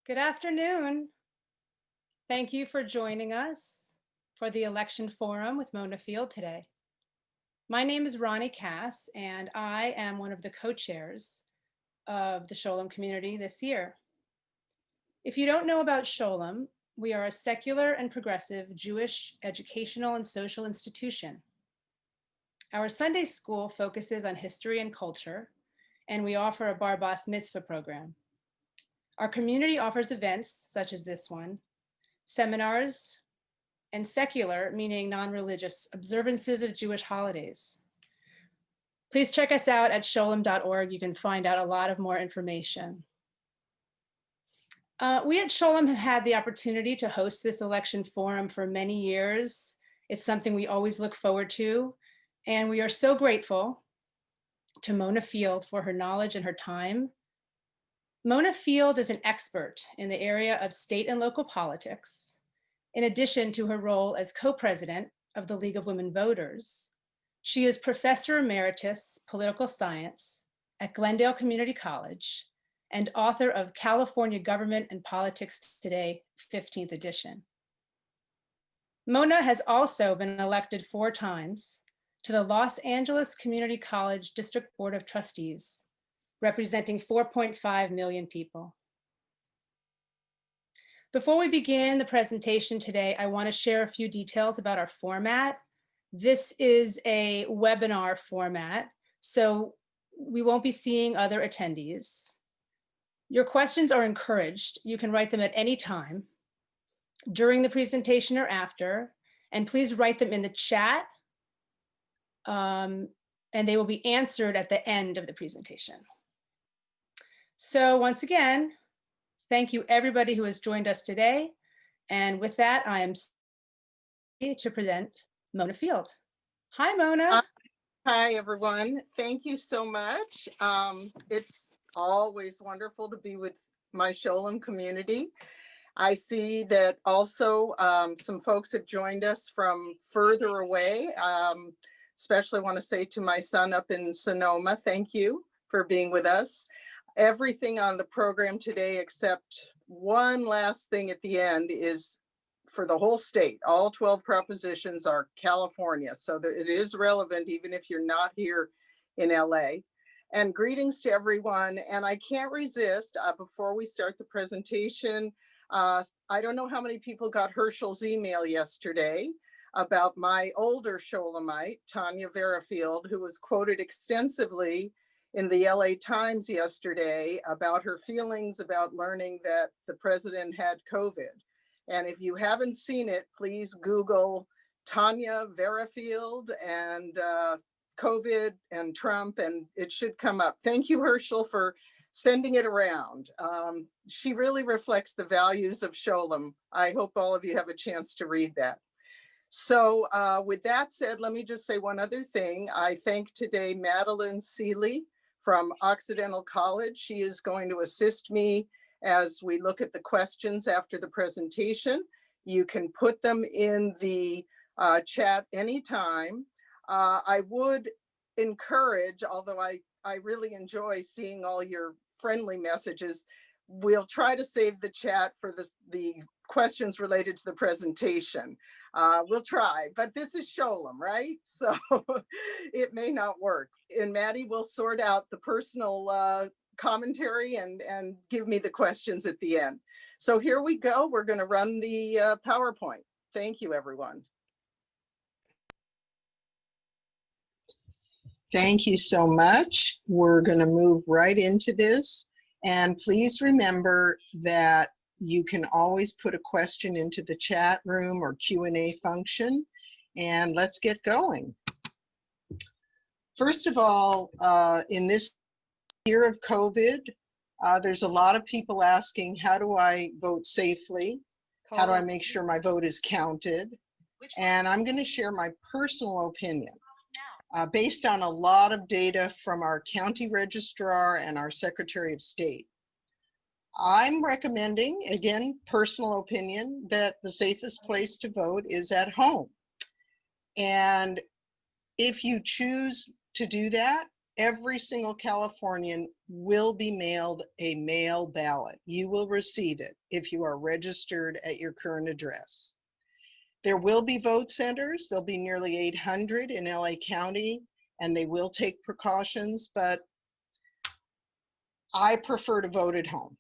Good afternoon. Thank you for joining us for the election forum with Mona Field today. My name is Ronnie Cass, and I am one of the co-chairs of the Sholem Community this year. If you don't know about Sholem, we are a secular and progressive Jewish educational and social institution. Our Sunday school focuses on history and culture, and we offer a bar bas mitzvah program. Our community offers events such as this one, seminars, and secular, meaning non-religious, observances of Jewish holidays. Please check us out at sholem.org. You can find out a lot of more information. We at Sholem have had the opportunity to host this election forum for many years. It's something we always look forward to, and we are so grateful to Mona Field for her knowledge and her time. Mona Field is an expert in the area of state and local politics, in addition to her role as co-president of the League of Women Voters. She is Professor Emeritus Political Science at Glendale Community College and author of California Government and Politics Today, 15th edition. Mona has also been elected 4 times to the Los Angeles Community College District Board of Trustees, representing 4.5 million people. Before we begin the presentation today, I want to share a few details about our format. This is a webinar format, so we won't be seeing other attendees. Your questions are encouraged. You can write them at any time during the presentation or after, and please write them in the chat, and they will be answered at the end of the presentation. So once again, thank you everybody who has joined us today. And with that, I am happy to present Mona Field. Hi, Mona. Hi, everyone. Thank you so much. It's always wonderful to be with my Sholem community. I see that also some folks have joined us from further away. Especially want to say to my son up in Sonoma, thank you for being with us. Everything on the program today, except one last thing at the end, is for the whole state. All 12 propositions are California, so that it is relevant even if you're not here in LA. And greetings to everyone. And I can't resist, before we start the presentation, I don't know how many people got Herschel's email yesterday about my older Sholemite, Tanya Verifield, who was quoted extensively in the LA Times yesterday about her feelings about learning that the president had COVID. And if you haven't seen it, please Google Tanya Verifield and COVID and Trump, and it should come up. Thank you, Herschel, for sending it around. She really reflects the values of Sholem. I hope all of you have a chance to read that. So with that said, let me just say one other thing. I thank today Madeline Seeley from Occidental College. She is going to assist me as we look at the questions after the presentation. You can put them in the chat anytime. I would encourage, although I really enjoy seeing all your friendly messages, we'll try to save the chat for the questions related to the presentation. We'll try, but this is Sholem, right? So it may not work. And Maddie will sort out the personal commentary and give me the questions at the end. So here we go. We're going to run the PowerPoint. Thank you, everyone. Thank you so much. We're going to move right into this. And please remember that you can always put a question into the chat room or Q&A function, and let's get going. First of all, in this year of COVID, there's a lot of people asking, how do I vote safely? How do I make sure my vote is counted? And I'm going to share my personal opinion based on a lot of data from our county registrar and our Secretary of State. I'm recommending, again, personal opinion, that the safest place to vote is at home. And if you choose to do that, every single Californian will be mailed a mail ballot. You will receive it if you are registered at your current address. There will be vote centers. There'll be nearly 800 in LA County, and they will take precautions, but I prefer to vote at home.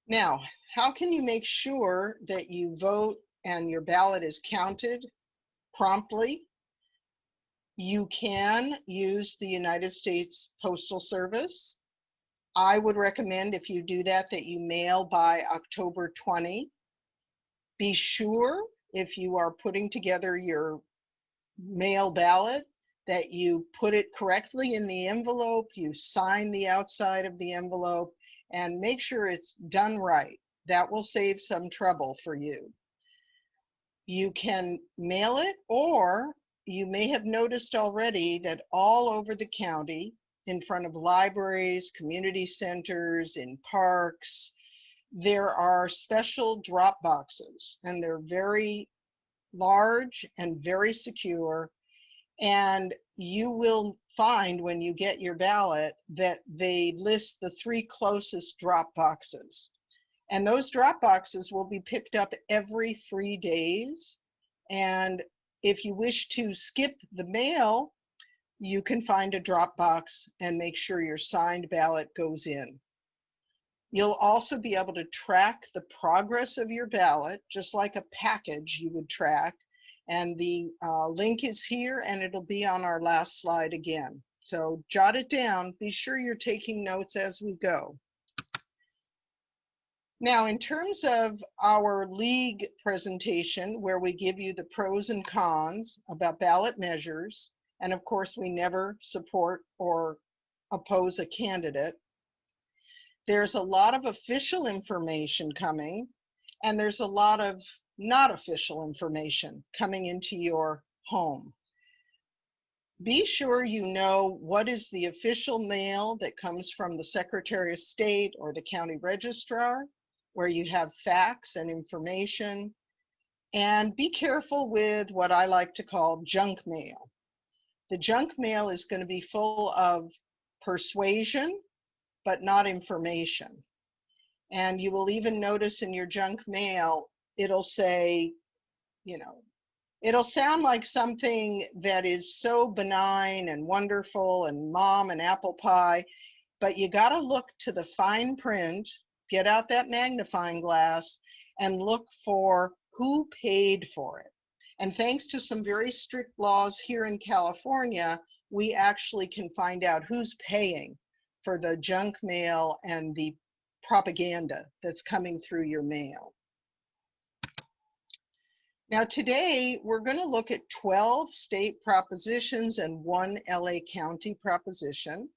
Now, how can you make sure that you vote and your ballot is counted promptly? You can use the United States Postal Service. I would recommend, if you do that, that you mail by October 20. Be sure, if you are putting together your mail ballot, that you put it correctly in the envelope, you sign the outside of the envelope, and make sure it's done right. That will save some trouble for you. You can mail it, or you may have noticed already that all over the county, in front of libraries, community centers, in parks, there are special drop boxes, and they're very large and very secure. And you will find when you get your ballot that they list the 3 closest drop boxes. And those drop boxes will be picked up every 3 days. And if you wish to skip the mail, you can find a drop box and make sure your signed ballot goes in. You'll also be able to track the progress of your ballot, just like a package you would track. And the link is here, and it'll be on our last slide again. So jot it down. Be sure you're taking notes as we go. Now, in terms of our league presentation, where we give you the pros and cons about ballot measures, and of course, we never support or oppose a candidate, there's a lot of official information coming, and there's a lot of not official information coming into your home. Be sure you know what is the official mail that comes from the Secretary of State or the county registrar, where you have facts and information. And be careful with what I like to call junk mail. The junk mail is going to be full of persuasion, but not information. And you will even notice in your junk mail, it'll say, it'll sound like something that is so benign and wonderful and mom and apple pie, but you got to look to the fine print, get out that magnifying glass, and look for who paid for it. And thanks to some very strict laws here in California, we actually can find out who's paying for the junk mail and the propaganda that's coming through your mail. Now today, we're going to look at 12 state propositions and 1 LA County proposition.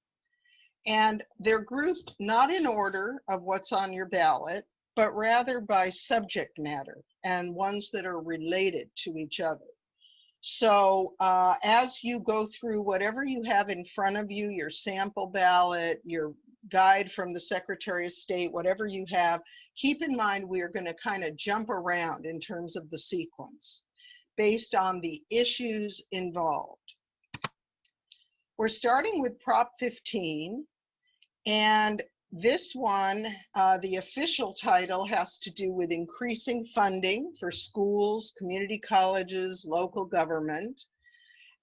And they're grouped not in order of what's on your ballot, but rather by subject matter and ones that are related to each other. So as you go through whatever you have in front of you, your sample ballot, your guide from the Secretary of State, whatever you have, keep in mind we are going to kind of jump around in terms of the sequence based on the issues involved. We're starting with Prop 15, and this one, the official title has to do with increasing funding for schools, community colleges, local government.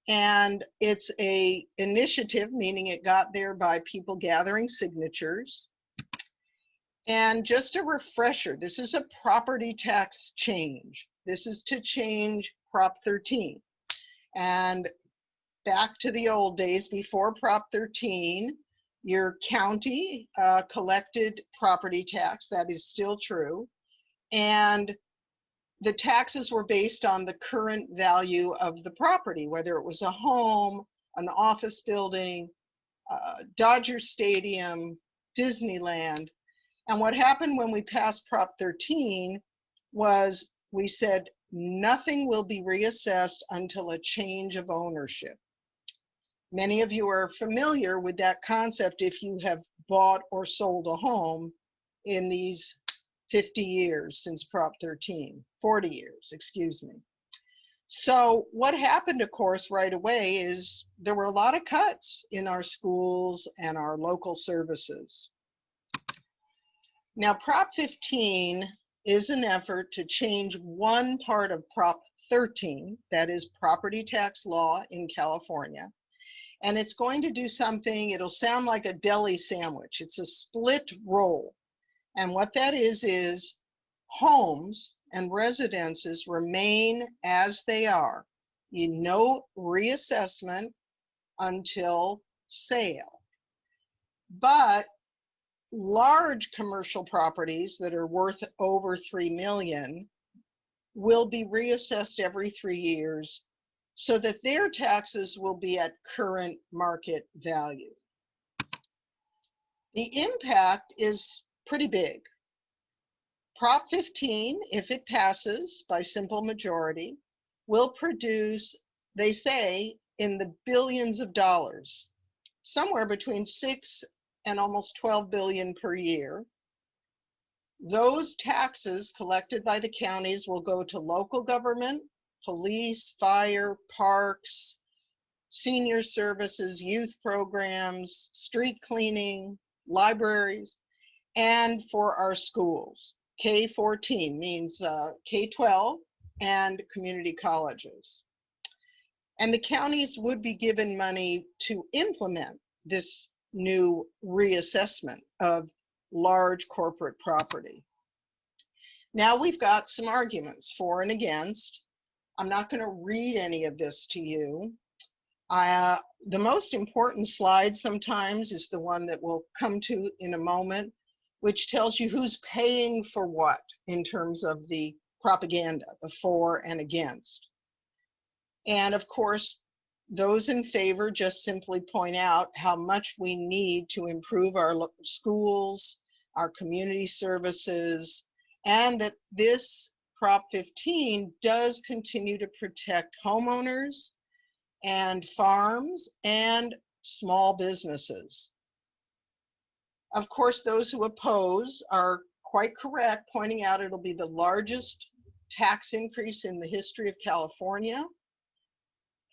And it's an initiative, meaning it got there by people gathering signatures. And just a refresher, this is a property tax change. This is to change Prop 13. And back to the old days, before Prop 13, your county collected property tax. That is still true. And the taxes were based on the current value of the property, whether it was a home, an office building, Dodger Stadium, Disneyland. And what happened when we passed Prop 13 was we said nothing will be reassessed until a change of ownership. Many of you are familiar with that concept if you have bought or sold a home in these 50 years since Prop 13, 40 years, excuse me. So what happened, of course, right away is there were a lot of cuts in our schools and our local services. Now, Prop 15 is an effort to change one part of Prop 13, that is property tax law in California. And it's going to do something, it'll sound like a deli sandwich. It's a split roll. And what that is homes and residences remain as they are. No reassessment until sale. But large commercial properties that are worth over 3 million will be reassessed every 3 years so that their taxes will be at current market value. The impact is pretty big. Prop 15, if it passes by simple majority, will produce, they say, in the billions of dollars, somewhere between 6 and almost 12 billion per year. Those taxes collected by the counties will go to local government, police, fire, parks, senior services, youth programs, street cleaning, libraries, and for our schools. K-14 means K-12 and community colleges. And the counties would be given money to implement this new reassessment of large corporate property. Now we've got some arguments for and against. I'm not going to read any of this to you. The most important slide sometimes is the one that we'll come to in a moment, which tells you who's paying for what in terms of the propaganda, the for and against. And of course, those in favor just simply point out how much we need to improve our schools, our community services, and that this Prop 15 does continue to protect homeowners and farms and small businesses. Of course, those who oppose are quite correct, pointing out it'll be the largest tax increase in the history of California.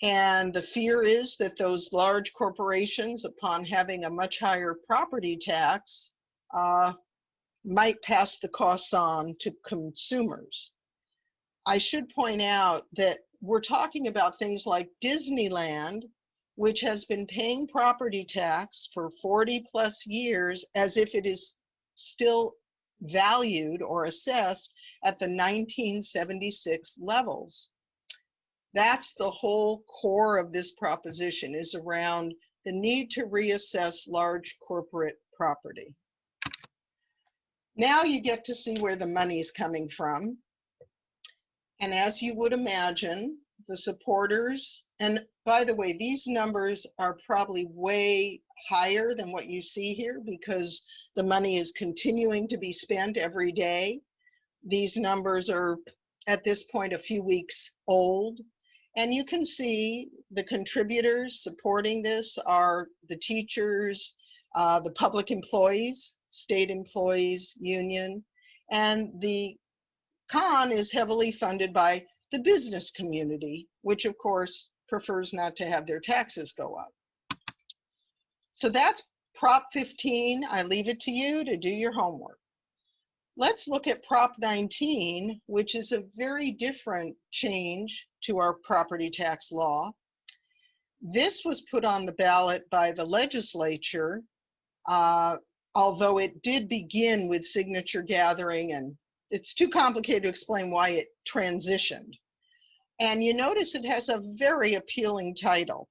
And the fear is that those large corporations, upon having a much higher property tax, might pass the costs on to consumers. I should point out that we're talking about things like Disneyland, which has been paying property tax for 40 plus years as if it is still valued or assessed at the 1976 levels. That's the whole core of this proposition, is around the need to reassess large corporate property. Now you get to see where the money is coming from. And as you would imagine, the supporters, and by the way, these numbers are probably way higher than what you see here because the money is continuing to be spent every day. These numbers are at this point a few weeks old. And you can see the contributors supporting this are the teachers, the public employees, state employees union, and the con is heavily funded by the business community, which of course prefers not to have their taxes go up. So that's Prop 15. I leave it to you to do your homework. Let's look at Prop 19, which is a very different change to our property tax law. This was put on the ballot by the legislature, although it did begin with signature gathering, and it's too complicated to explain why it transitioned. And you notice it has a very appealing title.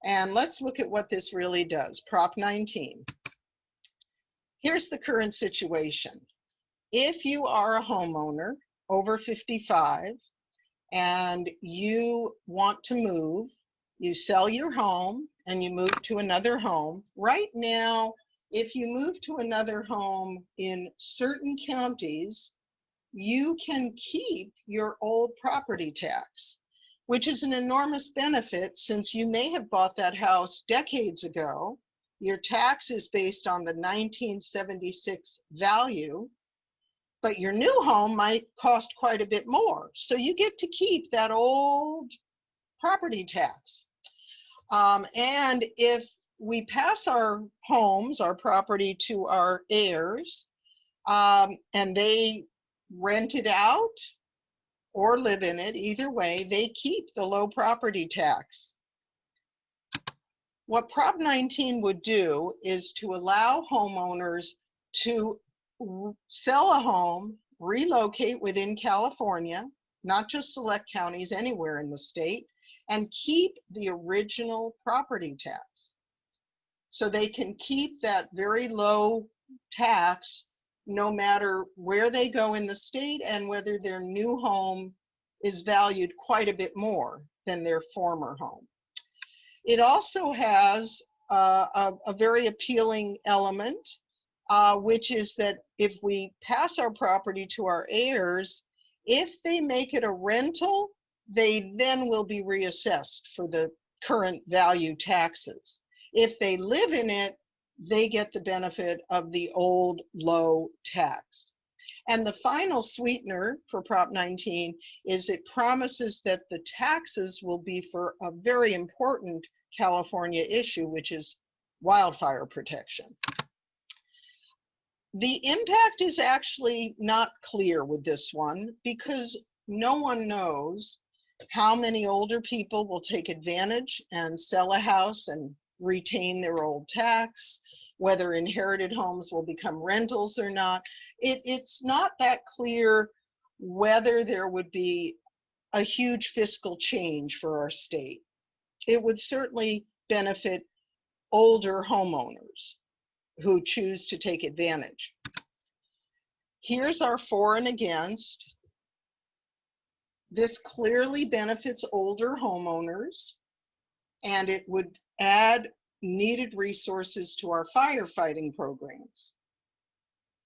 And let's look at what this really does. Prop 19. Here's the current situation. If you are a homeowner over 55 and you want to move, you sell your home and you move to another home. Right now, if you move to another home in certain counties, you can keep your old property tax, which is an enormous benefit since you may have bought that house decades ago. Your tax is based on the 1976 value. but your new home might cost quite a bit more. So you get to keep that old property tax. And if we pass our homes, our property to our heirs, and they rent it out or live in it, either way, they keep the low property tax. What Prop 19 would do is to allow homeowners to sell a home, relocate within California, not just select counties, anywhere in the state, and keep the original property tax. So they can keep that very low tax no matter where they go in the state and whether their new home is valued quite a bit more than their former home. It also has a very appealing element, which is that if we pass our property to our heirs, if they make it a rental, they then will be reassessed for the current value taxes. If they live in it, they get the benefit of the old low tax. And the final sweetener for Prop 19 is it promises that the taxes will be for a very important California issue, which is wildfire protection. The impact is actually not clear with this one because no one knows how many older people will take advantage and sell a house and retain their old tax, whether inherited homes will become rentals or not. It's not that clear whether there would be a huge fiscal change for our state. It would certainly benefit older homeowners who choose to take advantage. Here's our for and against. This clearly benefits older homeowners, and it would add needed resources to our firefighting programs.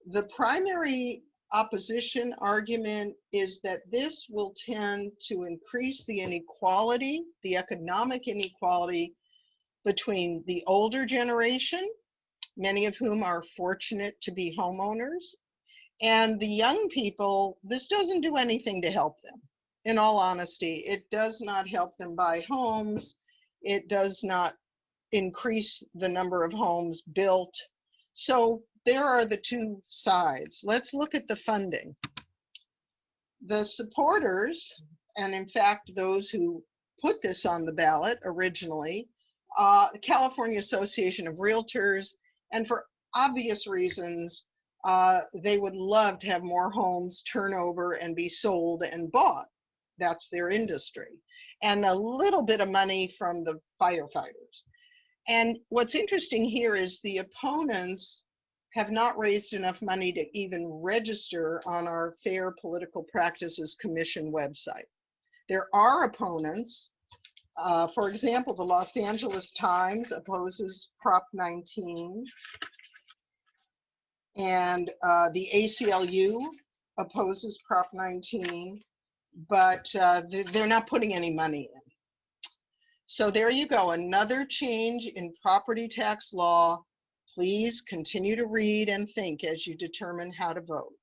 The primary opposition argument is that this will tend to increase the inequality, the economic inequality between the older generation, many of whom are fortunate to be homeowners, and the young people. This doesn't do anything to help them. In all honesty, it does not help them buy homes. It does not increase the number of homes built. So there are the two sides. Let's look at the funding. The supporters, and in fact, those who put this on the ballot originally, the California Association of Realtors, and for obvious reasons, they would love to have more homes turn over and be sold and bought. That's their industry. And a little bit of money from the firefighters. And what's interesting here is the opponents have not raised enough money to even register on our Fair Political Practices Commission website. There are opponents. For example, the Los Angeles Times opposes Prop 19, and the ACLU opposes Prop 19, but they're not putting any money in. So there you go, another change in property tax law. Please continue to read and think as you determine how to vote.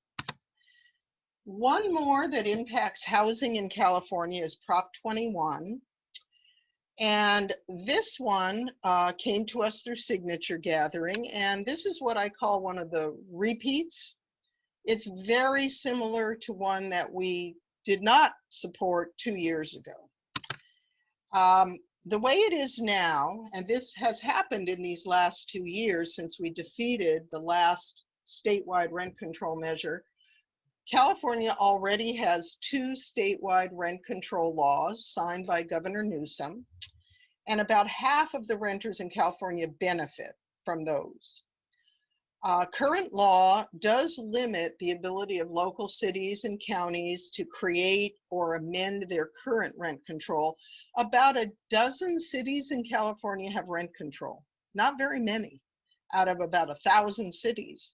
One more that impacts housing in California is Prop 21. And this one came to us through signature gathering, and this is what I call one of the repeats. It's very similar to one that we did not support 2 years ago. The way it is now, and this has happened in these last 2 years since we defeated the last statewide rent control measure, California already has 2 statewide rent control laws signed by Governor Newsom, and about half of the renters in California benefit from those. Current law does limit the ability of local cities and counties to create or amend their current rent control. About a dozen cities in California have rent control, not very many, out of about 1,000 cities.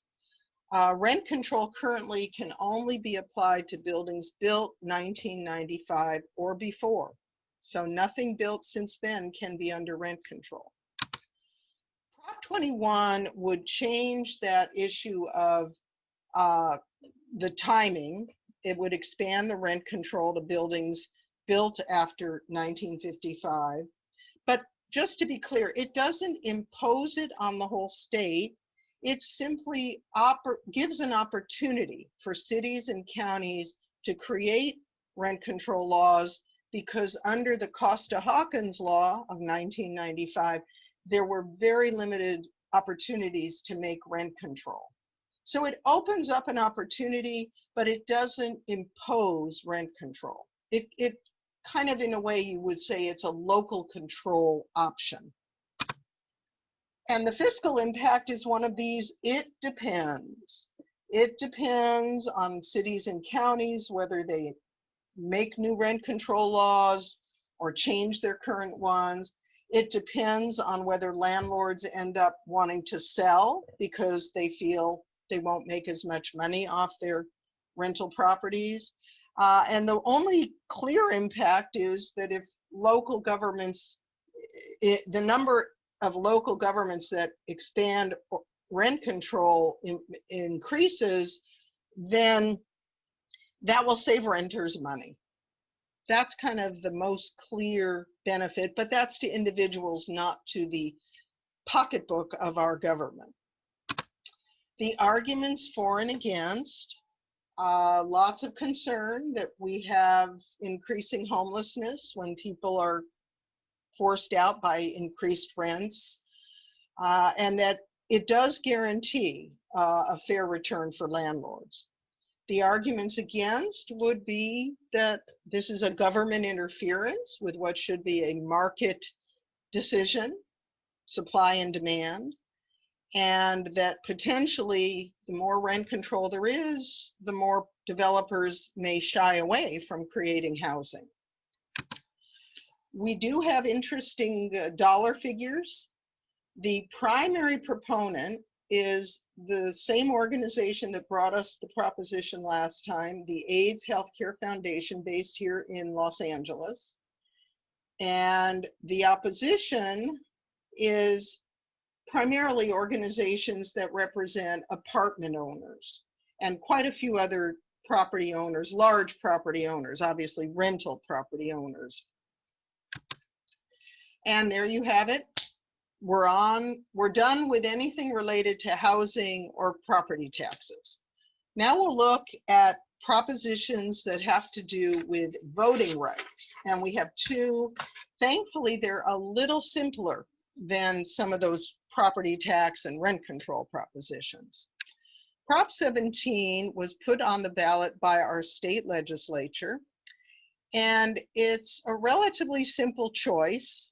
Rent control currently can only be applied to buildings built 1995 or before. So nothing built since then can be under rent control. Prop 21 would change that issue of the timing, it would expand the rent control to buildings built after 1955. But just to be clear, it doesn't impose it on the whole state. It simply gives an opportunity for cities and counties to create rent control laws, because under the Costa-Hawkins law of 1995, there were very limited opportunities to make rent control. So it opens up an opportunity, but it doesn't impose rent control. It kind of, in a way, you would say it's a local control option. And the fiscal impact is one of these. It depends. It depends on cities and counties, whether they make new rent control laws or change their current ones. It depends on whether landlords end up wanting to sell because they feel they won't make as much money off their rental properties. And the only clear impact is that if local governments, the number of local governments that expand rent control increases, then that will save renters money. That's kind of the most clear benefit, but that's to individuals, not to the pocketbook of our government. The arguments for and against, lots of concern that we have increasing homelessness when people are forced out by increased rents, and that it does guarantee a fair return for landlords. The arguments against would be that this is a government interference with what should be a market decision, supply and demand, and that potentially the more rent control there is, the more developers may shy away from creating housing. We do have interesting dollar figures. The primary proponent is the same organization that brought us the proposition last time, the AIDS Healthcare Foundation, based here in Los Angeles. And the opposition is primarily organizations that represent apartment owners and quite a few other property owners, large property owners, obviously rental property owners. And there you have it. We're done with anything related to housing or property taxes. Now we'll look at propositions that have to do with voting rights. And we have two. Thankfully, they're a little simpler than some of those property tax and rent control propositions. Prop 17 was put on the ballot by our state legislature, and it's a relatively simple choice.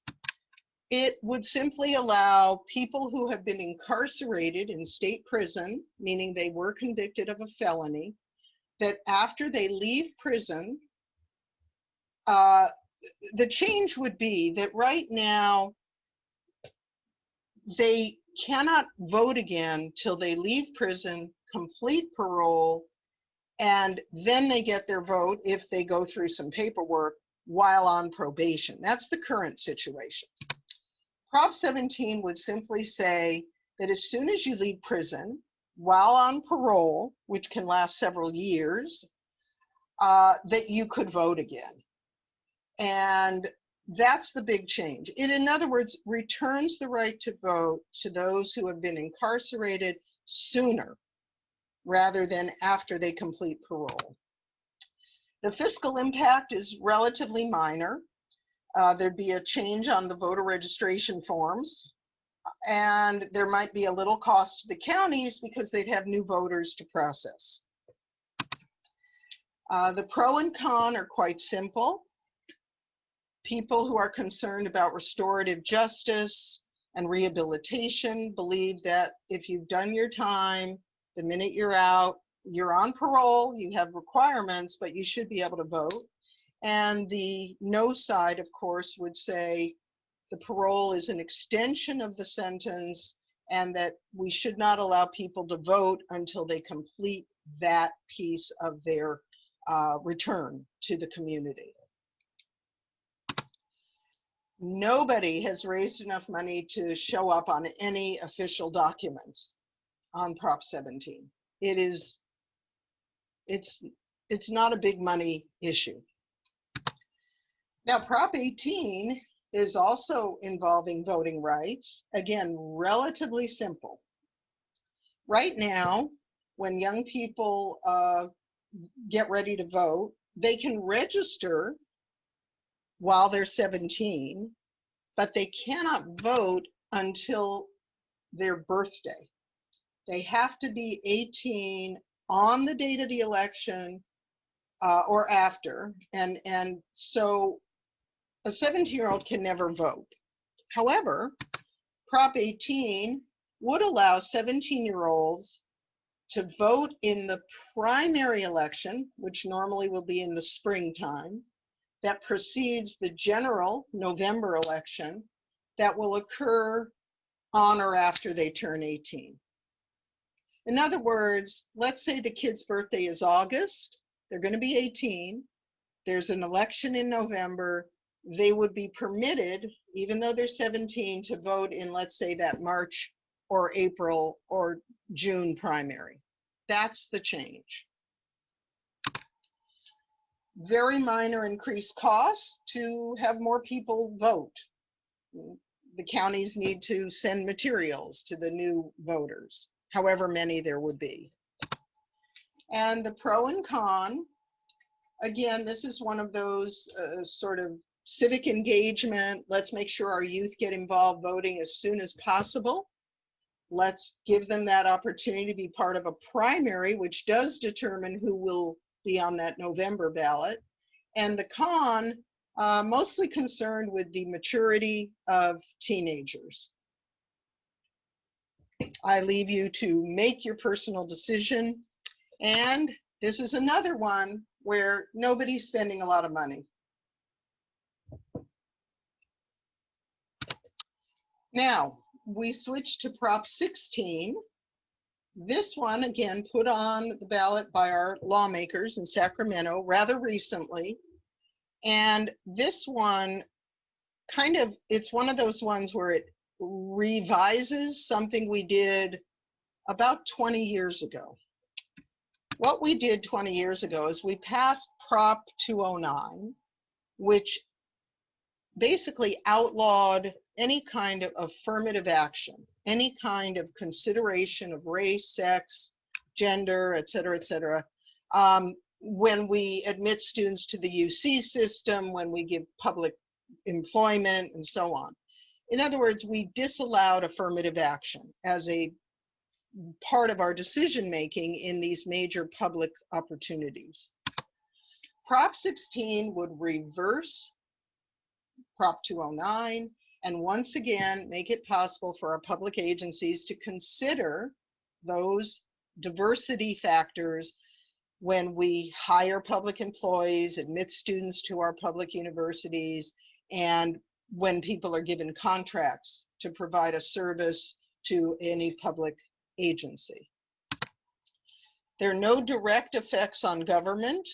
It would simply allow people who have been incarcerated in state prison, meaning they were convicted of a felony, that after they leave prison, the change would be that right now they cannot vote again till they leave prison, complete parole, and then they get their vote if they go through some paperwork while on probation. That's the current situation. Prop 17 would simply say that as soon as you leave prison, while on parole, which can last several years, that you could vote again. And that's the big change. It, in other words, returns the right to vote to those who have been incarcerated sooner rather than after they complete parole. The fiscal impact is relatively minor. There'd be a change on the voter registration forms, and there might be a little cost to the counties because they'd have new voters to process. The pro and con are quite simple. People who are concerned about restorative justice and rehabilitation believe that if you've done your time, the minute you're out, you're on parole, you have requirements, but you should be able to vote. And the no side, of course, would say the parole is an extension of the sentence and that we should not allow people to vote until they complete that piece of their return to the community. Nobody has raised enough money to show up on any official documents on Prop 17. It is It's not a big money issue. Now, Prop 18 is also involving voting rights. Again, relatively simple. Right now, when young people get ready to vote, they can register while they're 17, but they cannot vote until their birthday. They have to be 18 on the date of the election or after, and so a 17-year-old can never vote. However, Prop 18 would allow 17-year-olds to vote in the primary election, which normally will be in the springtime, that precedes the general November election that will occur on or after they turn 18. In other words, let's say the kid's birthday is August, they're going to be 18, there's an election in November, they would be permitted, even though they're 17, to vote in, let's say, that March or April or June primary. That's the change. Very minor increased costs to have more people vote. The counties need to send materials to the new voters, however many there would be. And the pro and con, again, this is one of those sort of civic engagement. Let's make sure our youth get involved voting as soon as possible. Let's give them that opportunity to be part of a primary, which does determine who will be on that November ballot. And the con, mostly concerned with the maturity of teenagers. I leave you to make your personal decision. And this is another one where nobody's spending a lot of money. Now, we switch to Prop 16. This one, again, put on the ballot by our lawmakers in Sacramento rather recently. And this one it's one of those ones where it revises something we did about 20 years ago. What we did 20 years ago is we passed Prop 209, which basically outlawed any kind of affirmative action, any kind of consideration of race, sex, gender, et cetera, when we admit students to the UC system, when we give public employment, and so on. In other words, we disallowed affirmative action as a part of our decision making in these major public opportunities. Prop 16 would reverse Prop 209 and once again make it possible for our public agencies to consider those diversity factors when we hire public employees, admit students to our public universities, and when people are given contracts to provide a service to any public agency. There are no direct effects on government.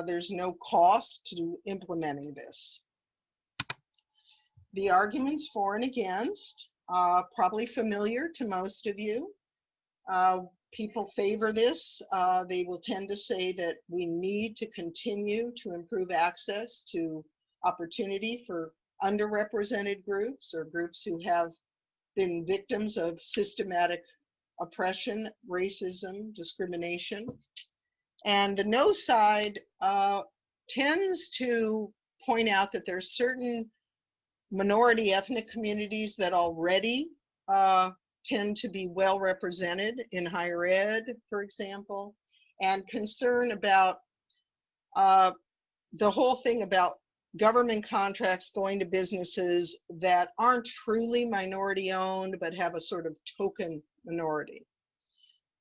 There's no cost to implementing this. The arguments for and against, probably familiar to most of you. People favor this. They will tend to say that we need to continue to improve access to opportunity for underrepresented groups or groups who have been victims of systematic oppression, racism, discrimination. And the no side tends to point out that there are certain minority ethnic communities that already tend to be well represented in higher ed, for example, and concern about the whole thing about government contracts going to businesses that aren't truly minority owned, but have a sort of token minority.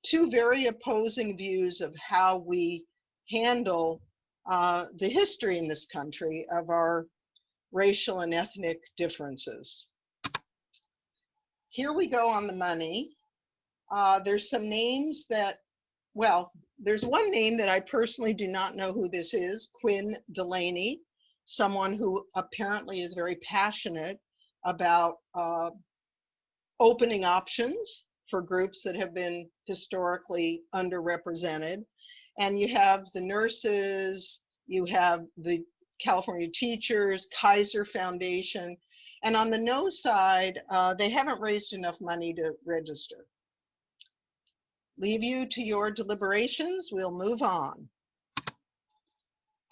Two very opposing views of how we handle the history in this country of our racial and ethnic differences. Here we go on the money. There's some names that, well, there's one name that I personally do not know who this is, Quinn Delaney, someone who apparently is very passionate about opening options for groups that have been historically underrepresented. And you have the nurses, you have the California teachers, Kaiser Foundation. And on the no side, they haven't raised enough money to register. Leave you to your deliberations. We'll move on.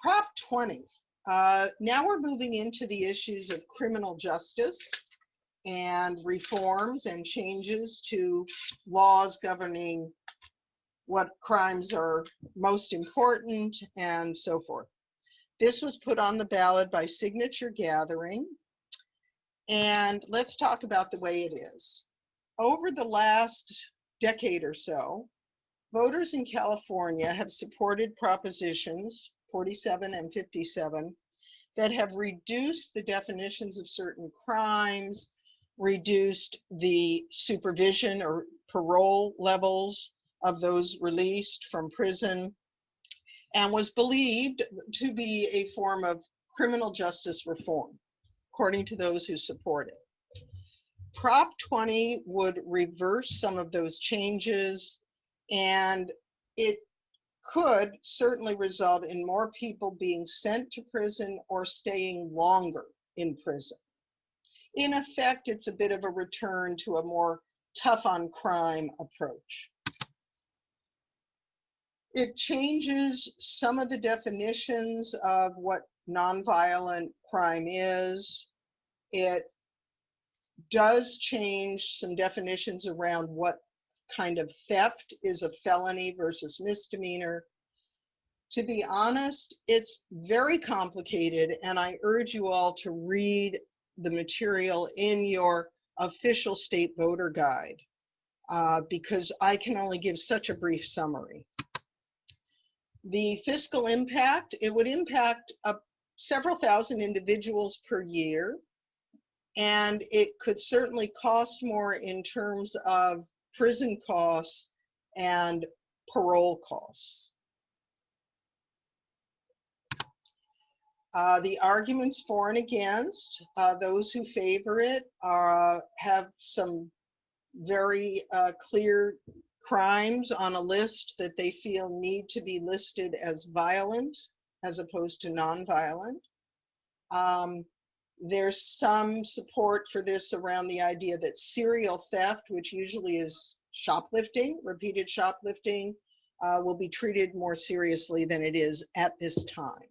Prop 20. Now we're moving into the issues of criminal justice and reforms and changes to laws governing what crimes are most important and so forth. This was put on the ballot by signature gathering. And let's talk about the way it is. Over the last decade or so, voters in California have supported propositions 47 and 57 that have reduced the definitions of certain crimes, reduced the supervision or parole levels of those released from prison, and was believed to be a form of criminal justice reform, according to those who support it. Prop 20 would reverse some of those changes, and it could certainly result in more people being sent to prison or staying longer in prison. In effect, it's a bit of a return to a more tough on crime approach. It changes some of the definitions of what nonviolent crime is. It does change some definitions around what kind of theft is a felony versus misdemeanor. To be honest, it's very complicated, and I urge you all to read the material in your official state voter guide, because I can only give such a brief summary. The fiscal impact, it would impact several thousand individuals per year, and it could certainly cost more in terms of prison costs and parole costs. The arguments for and against, those who favor it have some very clear crimes on a list that they feel need to be listed as violent as opposed to nonviolent. There's some support for this around the idea that serial theft, which usually is shoplifting, repeated shoplifting, will be treated more seriously than it is at this time.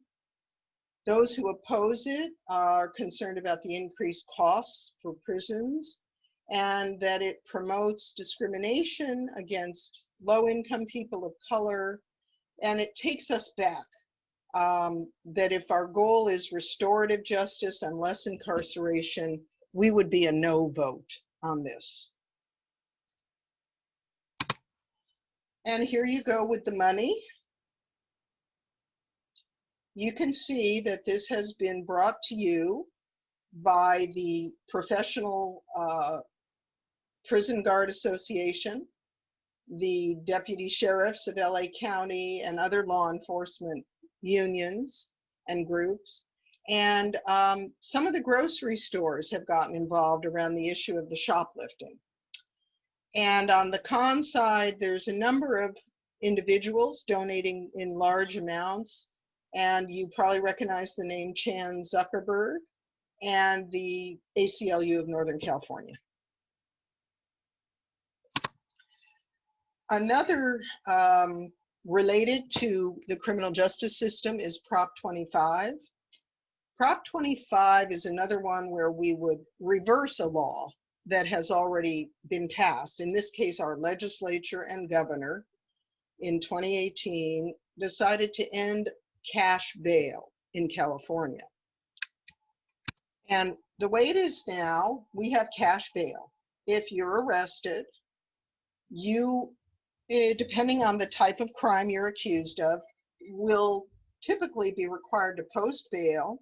Those who oppose it are concerned about the increased costs for prisons and that it promotes discrimination against low-income people of color, and it takes us back. That if our goal is restorative justice and less incarceration, we would be a no vote on this. And here you go with the money. You can see that this has been brought to you by the Professional Prison Guard Association, the deputy sheriffs of LA County, and other law enforcement unions and groups. And some of the grocery stores have gotten involved around the issue of the shoplifting. And on the con side, there's a number of individuals donating in large amounts. And you probably recognize the name Chan Zuckerberg and the ACLU of Northern California. Another related to the criminal justice system is Prop 25. Prop 25 is another one where we would reverse a law that has already been passed. In this case, our legislature and governor in 2018 decided to end cash bail in California. And the way it is now, we have cash bail. If you're arrested, you, depending on the type of crime you're accused of, will typically be required to post bail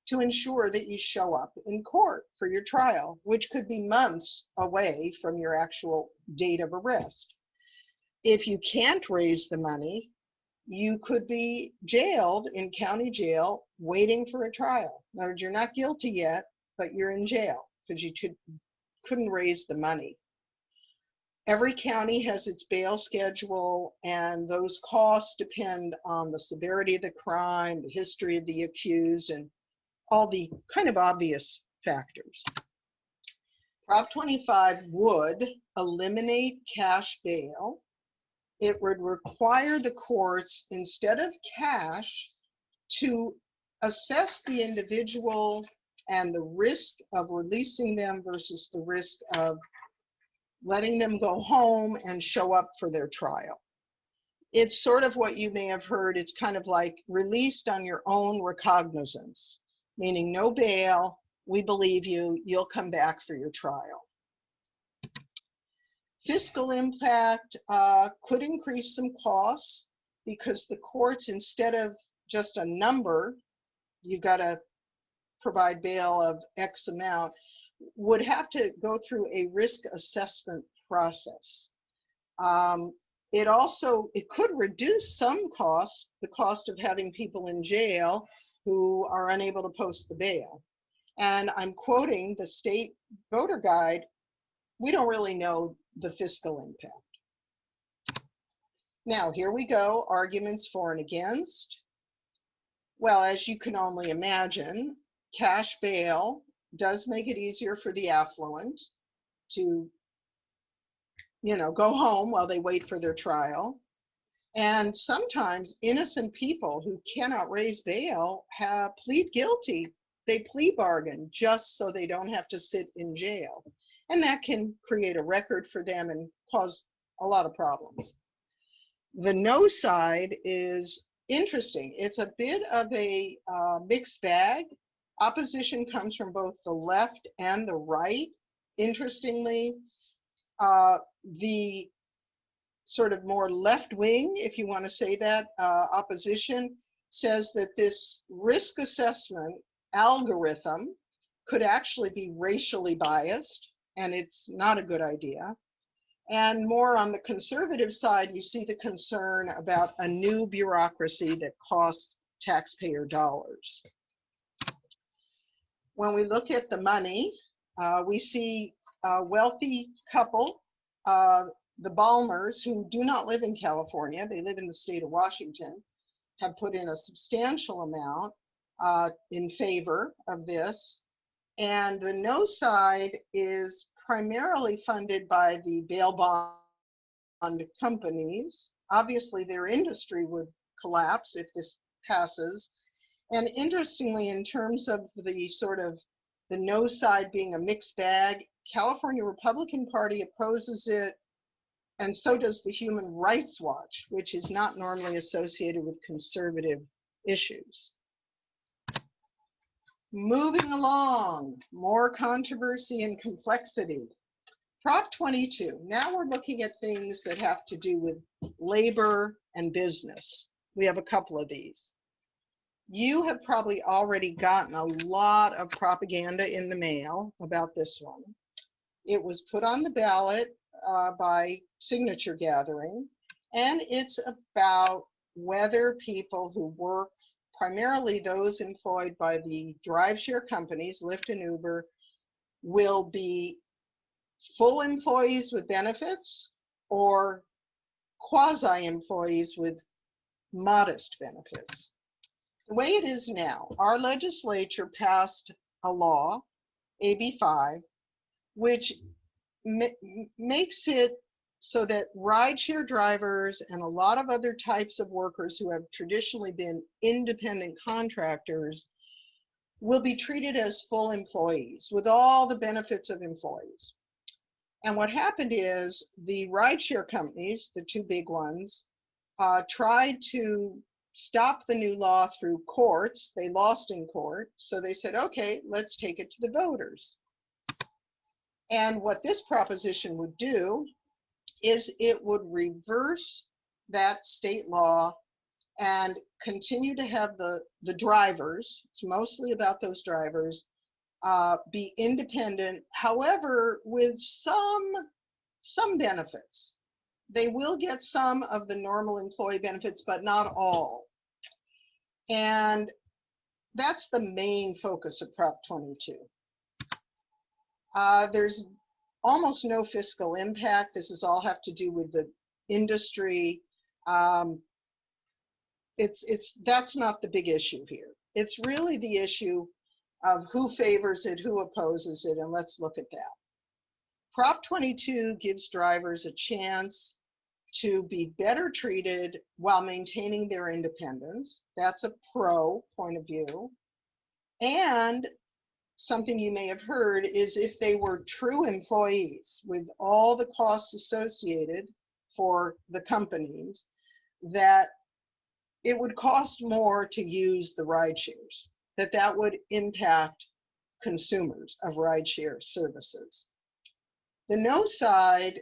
to ensure that you show up in court for your trial, which could be months away from your actual date of arrest. If you can't raise the money, you could be jailed in county jail waiting for a trial. In other words, you're not guilty yet, but you're in jail because you couldn't raise the money. Every county has its bail schedule, and those costs depend on the severity of the crime, the history of the accused, and all the kind of obvious factors. Prop 25 would eliminate cash bail. It would require the courts, instead of cash, to assess the individual and the risk of releasing them versus the risk of letting them go home and show up for their trial. It's sort of what you may have heard. It's kind of like released on your own recognizance, meaning no bail, we believe you, you'll come back for your trial. Fiscal impact could increase some costs because the courts, instead of just a number, you've got to provide bail of X amount, would have to go through a risk assessment process. It could reduce some costs, the cost of having people in jail who are unable to post the bail. And I'm quoting the state voter guide, we don't really know the fiscal impact. Now, here we go, arguments for and against. Well, as you can only imagine, cash bail does make it easier for the affluent to, go home while they wait for their trial. And sometimes innocent people who cannot raise bail plead guilty. They plea bargain just so they don't have to sit in jail. And that can create a record for them and cause a lot of problems. The no side is interesting. It's a bit of a mixed bag. Opposition comes from both the left and the right. Interestingly, the sort of more left wing, if you want to say that, opposition says that this risk assessment algorithm could actually be racially biased, and it's not a good idea. And more on the conservative side, you see the concern about a new bureaucracy that costs taxpayer dollars. When we look at the money, we see a wealthy couple, the Balmers, who do not live in California, they live in the state of Washington, have put in a substantial amount in favor of this. And the no side is primarily funded by the bail bond companies. Obviously, their industry would collapse if this passes. And interestingly, in terms of the sort of the no side being a mixed bag, California Republican Party opposes it, and so does the Human Rights Watch, which is not normally associated with conservative issues. Moving along, more controversy and complexity. Prop 22, now we're looking at things that have to do with labor and business. We have a couple of these. You have probably already gotten a lot of propaganda in the mail about this one. It was put on the ballot by signature gathering, and it's about whether people who work, primarily those employed by the drive share companies, Lyft and Uber, will be full employees with benefits or quasi-employees with modest benefits. The way it is now, our legislature passed a law, AB 5, which makes it so that rideshare drivers and a lot of other types of workers who have traditionally been independent contractors will be treated as full employees with all the benefits of employees. And what happened is the rideshare companies, the two big ones, tried to stop the new law through courts. They lost in court. So they said, okay, let's take it to the voters. And what this proposition would do is it would reverse that state law and continue to have the drivers, it's mostly about those drivers, be independent, however, with some benefits. They will get some of the normal employee benefits, but not all. And that's the main focus of Prop 22. There's almost no fiscal impact. This is all have to do with the industry. That's not the big issue here. It's really the issue of who favors it, who opposes it, and let's look at that. Prop 22 gives drivers a chance to be better treated while maintaining their independence. That's a pro point of view. And something you may have heard is if they were true employees with all the costs associated for the companies, that it would cost more to use the ride shares, that would impact consumers of rideshare services. The no side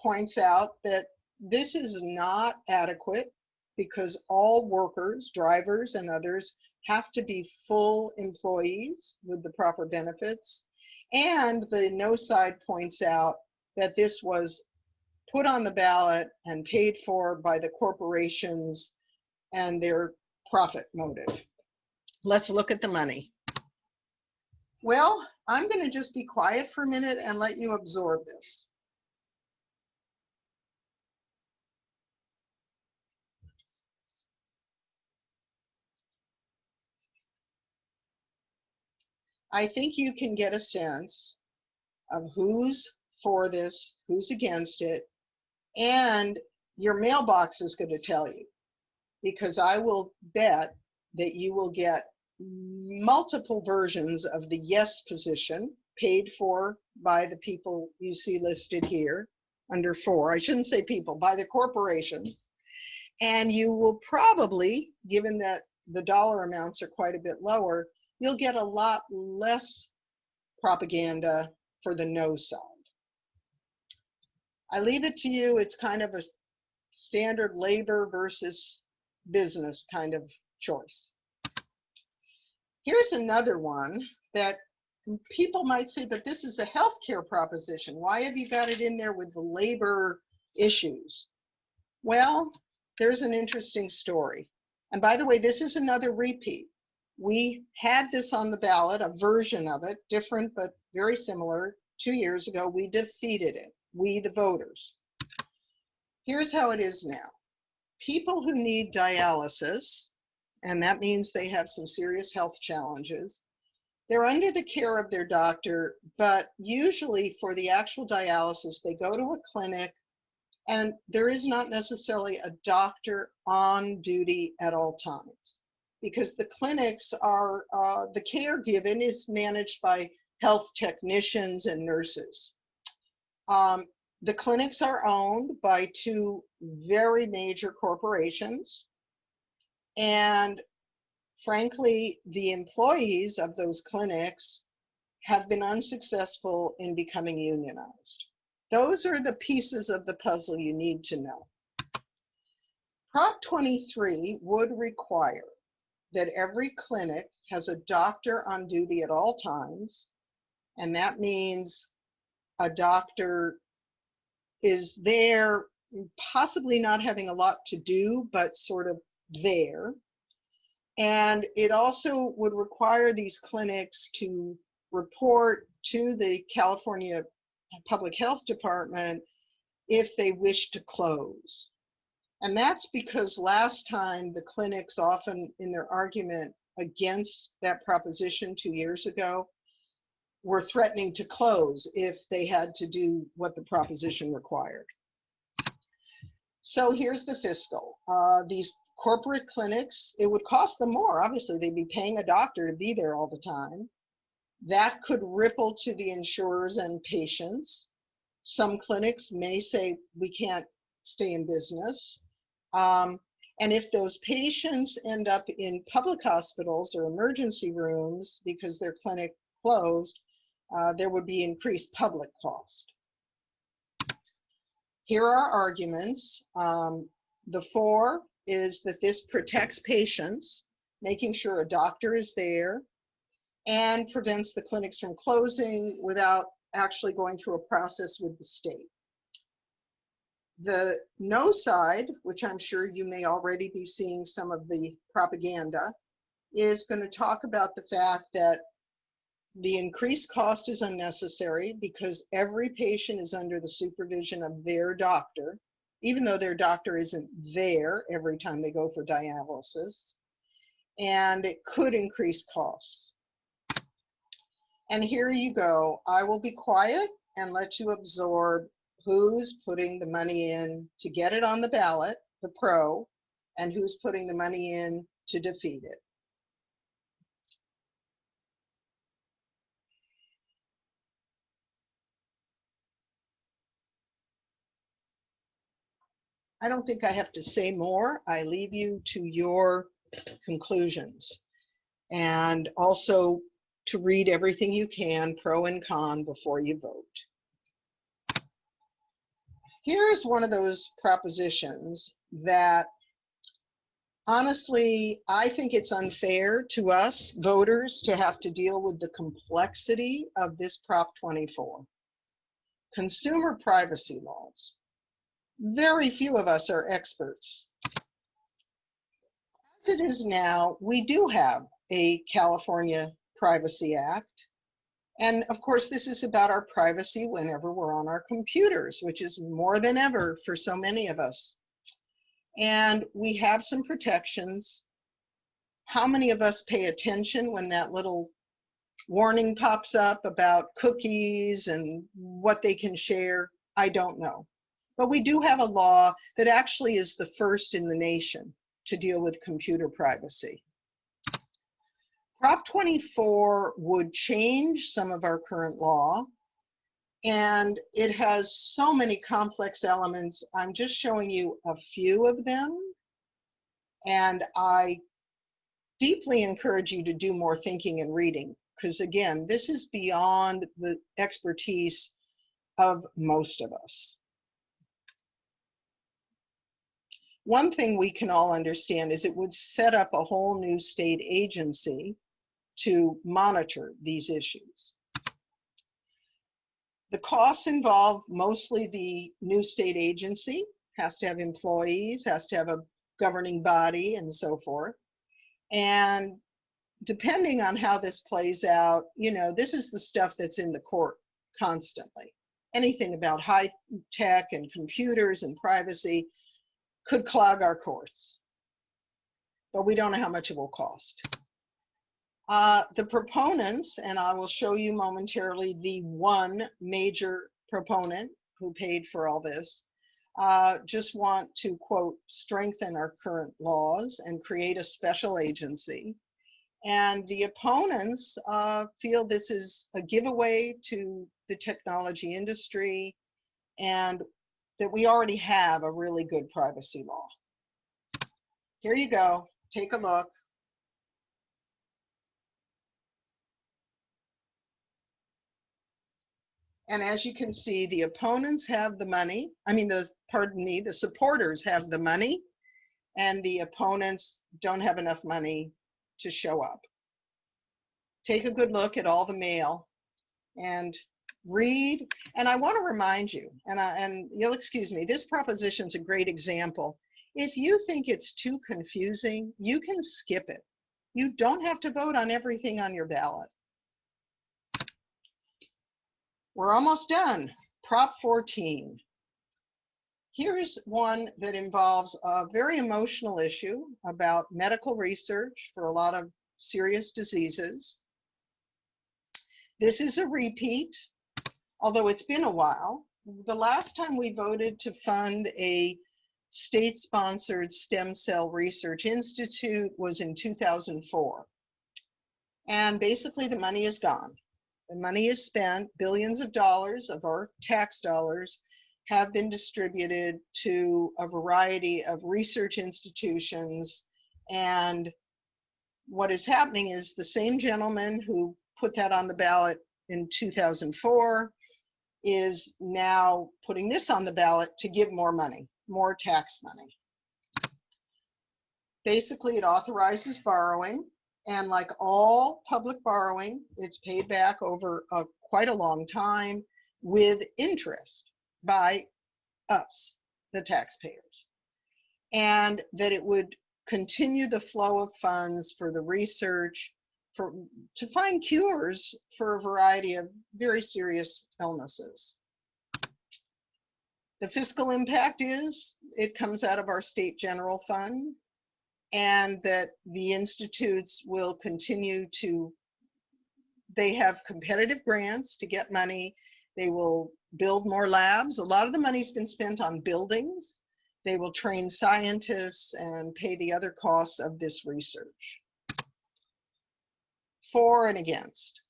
points out that this is not adequate because all workers, drivers and others, have to be full employees with the proper benefits. And the no side points out that this was put on the ballot and paid for by the corporations and their profit motive. Let's look at the money. Well, I'm going to just be quiet for a minute and let you absorb this. I think you can get a sense of who's for this, who's against it, and your mailbox is going to tell you, because I will bet that you will get multiple versions of the yes position paid for by the people you see listed here under 4. I shouldn't say people, by the corporations. And you will probably, given that the dollar amounts are quite a bit lower, you'll get a lot less propaganda for the no side. I leave it to you. It's kind of a standard labor versus business kind of choice. Here's another one that people might say, but this is a healthcare proposition. Why have you got it in there with the labor issues? Well, there's an interesting story. And by the way, this is another repeat. We had this on the ballot, a version of it, different but very similar, 2 years ago. We defeated it, we the voters. Here's how it is now. People who need dialysis, and that means they have some serious health challenges, they're under the care of their doctor, but usually for the actual dialysis, they go to a clinic, and there is not necessarily a doctor on duty at all times, because the clinics are, the care given is managed by health technicians and nurses. The clinics are owned by 2 very major corporations, and frankly, the employees of those clinics have been unsuccessful in becoming unionized. Those are the pieces of the puzzle you need to know. Prop 23 would require that every clinic has a doctor on duty at all times, and that means a doctor is there, possibly not having a lot to do, but sort of there. And it also would require these clinics to report to the California Public Health Department if they wish to close. And that's because last time the clinics, often in their argument against that proposition 2 years ago, were threatening to close if they had to do what the proposition required. So here's the fiscal. These corporate clinics, it would cost them more. Obviously, they'd be paying a doctor to be there all the time. That could ripple to the insurers and patients. Some clinics may say, we can't stay in business. And if those patients end up in public hospitals or emergency rooms because their clinic closed, there would be increased public cost. Here are arguments. The 4 is that this protects patients, making sure a doctor is there, and prevents the clinics from closing without actually going through a process with the state. The no side, which I'm sure you may already be seeing some of the propaganda, is going to talk about the fact that The increased cost is unnecessary because every patient is under the supervision of their doctor, even though their doctor isn't there every time they go for dialysis, and it could increase costs. And here you go. I will be quiet and let you absorb who's putting the money in to get it on the ballot, the pro, and who's putting the money in to defeat it. I don't think I have to say more. I leave you to your conclusions, and also to read everything you can, pro and con, before you vote. Here's one of those propositions that honestly, I think it's unfair to us voters to have to deal with the complexity of this Prop 24. Consumer privacy laws. Very few of us are experts. As it is now, we do have a California Privacy Act. And of course, this is about our privacy whenever we're on our computers, which is more than ever for so many of us. And we have some protections. How many of us pay attention when that little warning pops up about cookies and what they can share? I don't know. But we do have a law that actually is the first in the nation to deal with computer privacy. Prop 24 would change some of our current law, and it has so many complex elements. I'm just showing you a few of them, and I deeply encourage you to do more thinking and reading, because again, this is beyond the expertise of most of us. One thing we can all understand is it would set up a whole new state agency to monitor these issues. The costs involve mostly the new state agency, has to have employees, has to have a governing body, and so forth. And depending on how this plays out, you know, this is the stuff that's in the court constantly. Anything about high tech and computers and privacy could clog our courts, but we don't know how much it will cost. The proponents, and I will show you momentarily the one major proponent who paid for all this, just want to, quote, strengthen our current laws and create a special agency. And the opponents feel this is a giveaway to the technology industry and that we already have a really good privacy law. Here you go, take a look. And as you can see, the opponents have the money. The supporters have the money, and the opponents don't have enough money to show up. Take a good look at all the mail and read. And I want to remind you, and you'll excuse me, this proposition is a great example. If you think it's too confusing, you can skip it. You don't have to vote on everything on your ballot. We're almost done. Prop 14. Here's one that involves a very emotional issue about medical research for a lot of serious diseases. This is a repeat, although it's been a while. The last time we voted to fund a state-sponsored stem cell research institute was in 2004. And basically the money is gone. The money is spent. Billions of dollars of our tax dollars have been distributed to a variety of research institutions. And what is happening is the same gentleman who put that on the ballot in 2004 is now putting this on the ballot to give more money, more tax money. Basically, it authorizes borrowing. And like all public borrowing, it's paid back over quite a long time with interest by us, the taxpayers. And that it would continue the flow of funds for the research to find cures for a variety of very serious illnesses. The fiscal impact is it comes out of our state general fund, and that the institutes will continue to, they have competitive grants to get money. They will build more labs. A lot of the money's been spent on buildings. They will train scientists and pay the other costs of this research. For and against.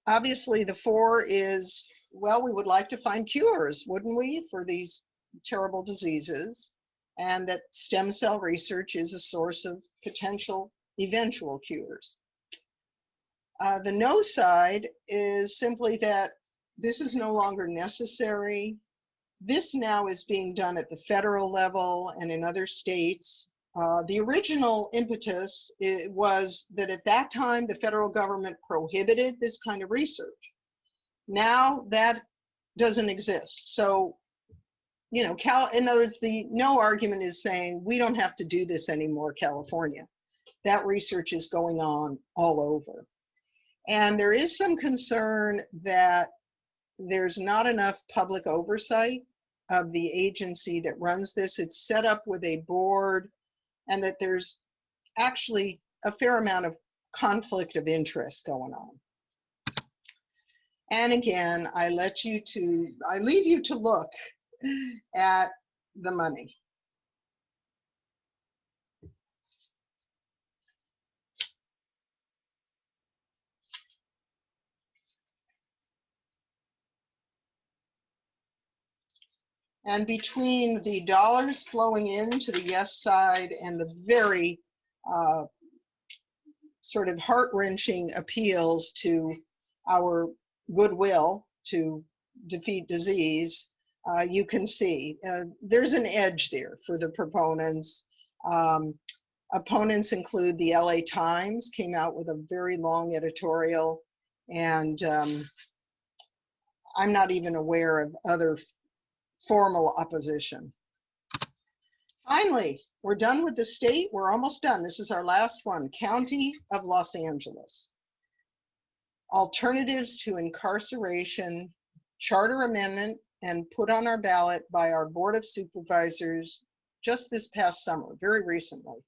Obviously, the for is, well, we would like to find cures, wouldn't we, for these terrible diseases, and that stem cell research is a source of potential eventual cures. The no side is simply that this is no longer necessary. This now is being done at the federal level and in other states. The original impetus was that at that time, the federal government prohibited this kind of research. Now that doesn't exist. So, you know, in other words, the no argument is saying we don't have to do this anymore, California. That research is going on all over. And there is some concern that there's not enough public oversight of the agency that runs this. It's set up with a board, and that there's actually a fair amount of conflict of interest going on. And again, I leave you to look at the money. And between the dollars flowing into the yes side and the very sort of heart-wrenching appeals to our goodwill to defeat disease, you can see there's an edge there for the proponents. Opponents include the LA Times, came out with a very long editorial, and I'm not even aware of other formal opposition. Finally, we're done with the state. We're almost done. This is our last one. County of Los Angeles. Alternatives to Incarceration, charter amendment, and put on our ballot by our Board of Supervisors just this past summer, very recently.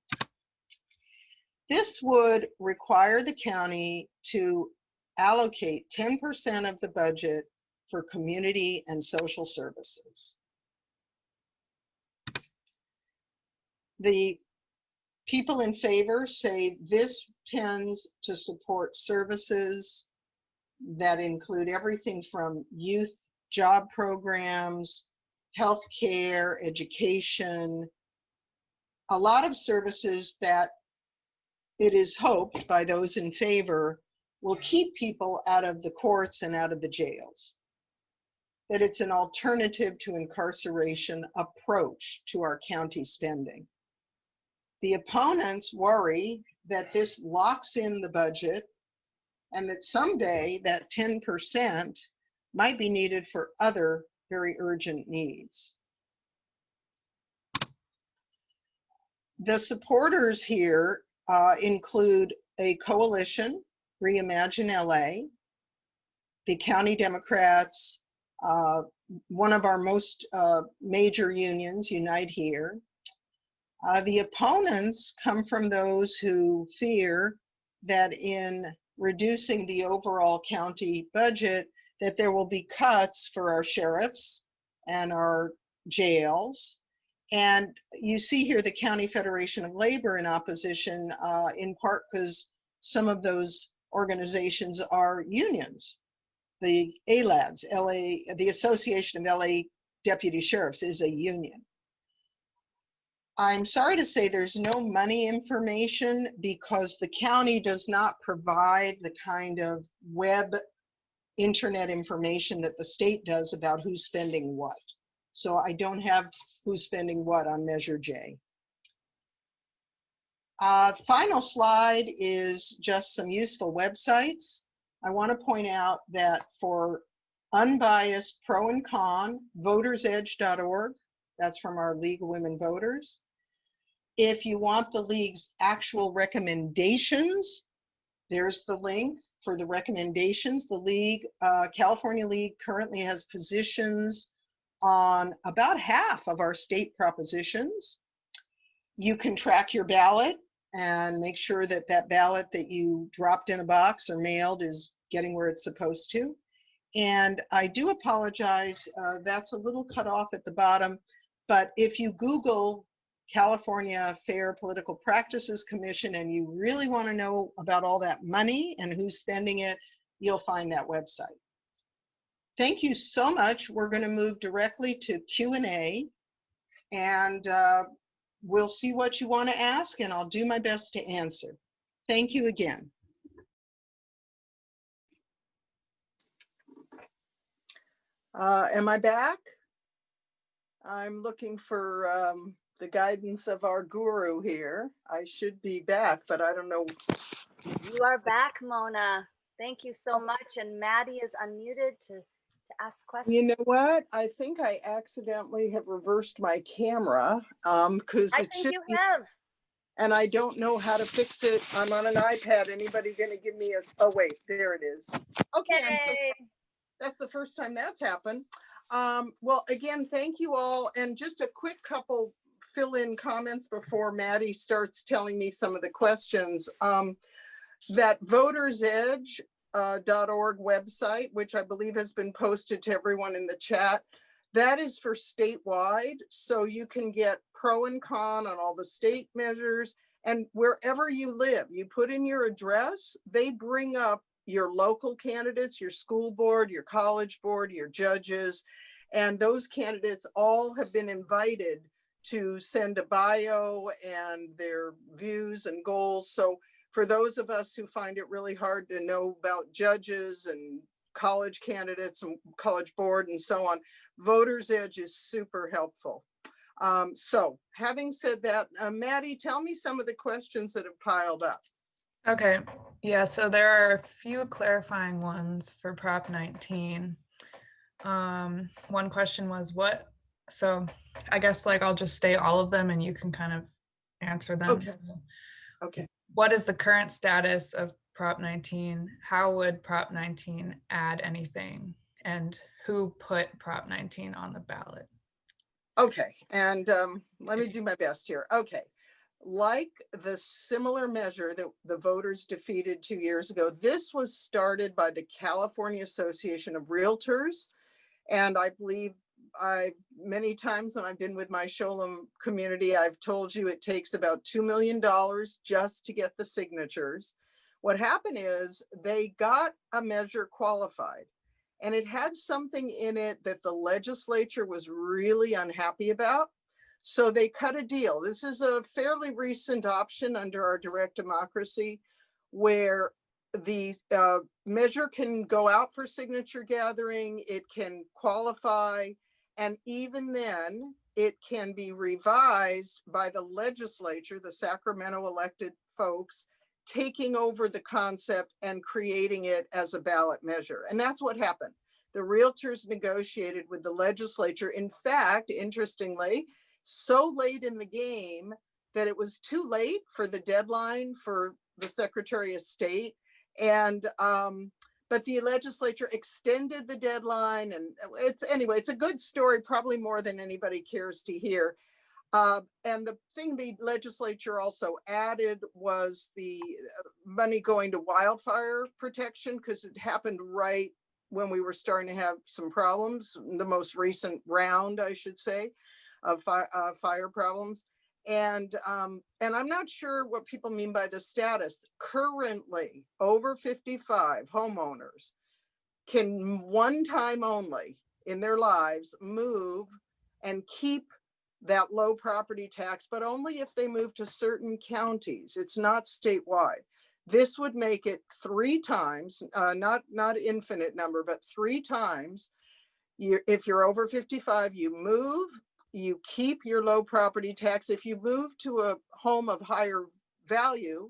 This would require the county to allocate 10% of the budget for community and social services. The people in favor say this tends to support services that include everything from youth job programs, health care, education, a lot of services that it is hoped by those in favor will keep people out of the courts and out of the jails. That it's an alternative to incarceration approach to our county spending. The opponents worry that this locks in the budget and that someday that 10% might be needed for other very urgent needs. The supporters here include a coalition, Reimagine LA, the county Democrats, one of our most major unions, Unite Here. The opponents come from those who fear that in reducing the overall county budget, that there will be cuts for our sheriffs and our jails. And you see here the County Federation of Labor in opposition, in part because some of those organizations are unions. The ALADS, the Association of LA Deputy Sheriffs, is a union. I'm sorry to say there's no money information because the county does not provide the kind of web internet information that the state does about who's spending what. So I don't have who's spending what on Measure J. Final slide is just some useful websites. I want to point out that for unbiased pro and con, votersedge.org, that's from our League of Women Voters. If you want the league's actual recommendations, there's the link for the recommendations. The league, California League, currently has positions on about half of our state propositions. You can track your ballot and make sure that that ballot that you dropped in a box or mailed is getting where it's supposed to. And I do apologize, that's a little cut off at the bottom, but if you Google California Fair Political Practices Commission and you really want to know about all that money and who's spending it, you'll find that website. Thank you so much. We're going to move directly to Q&A, and we'll see what you want to ask, and I'll do my best to answer. Thank you again. Am I back? I'm looking for the guidance of our guru here. I should be back, but I don't know. You are back, Mona. Thank you so much. And Maddie is unmuted to ask questions. You know what? I think I accidentally have reversed my camera because I it think should you be, have. and I don't know how to fix it. I'm on an iPad. Anybody going to give me a, oh wait, there it is. Okay, I'm so sorry. That's the first time that's happened. Well, again, thank you all. And just a quick couple fill-in comments before Maddie starts telling me some of the questions. That votersedge.org website, which I believe has been posted to everyone in the chat, that is for statewide. So you can get pro and con on all the state measures. And wherever you live, you put in your address, they bring up your local candidates, your school board, your college board, your judges, and those candidates all have been invited to send a bio and their views and goals. So for those of us who find it really hard to know about judges and college candidates and college board and so on, Voters Edge is super helpful. So having said that, Maddie, tell me some of the questions that have piled up. Okay, yeah, so there are a few clarifying ones for Prop 19. One question was so I guess like I'll just state all of them and you can kind of answer them. Okay. So, Okay. what is the current status of Prop 19? How would Prop 19 add anything? And who put Prop 19 on the ballot? Okay, and let me do my best here. Okay. Like the similar measure that the voters defeated 2 years ago, this was started by the California Association of Realtors. And I believe many times when I've been with my Sholem community, I've told you it takes about $2 million just to get the signatures. What happened is they got a measure qualified, and it had something in it that the legislature was really unhappy about. So they cut a deal. This is a fairly recent option under our direct democracy where the measure can go out for signature gathering, it can qualify, and even then it can be revised by the legislature, the Sacramento elected folks, taking over the concept and creating it as a ballot measure. And that's what happened. The realtors negotiated with the legislature. In fact, interestingly, so late in the game that it was too late for the deadline for the Secretary of State. And but the legislature extended the deadline, and it's a good story, probably more than anybody cares to hear. And the thing the legislature also added was the money going to wildfire protection, because it happened right when we were starting to have some problems, the most recent round, I should say, of fire problems. And I'm not sure what people mean by the status. Currently, over 55 homeowners can one time only in their lives move and keep that low property tax, but only if they move to certain counties. It's not statewide. This would make it 3 times, not infinite number, but 3 times. If you're over 55, you move, you keep your low property tax. If you move to a home of higher value,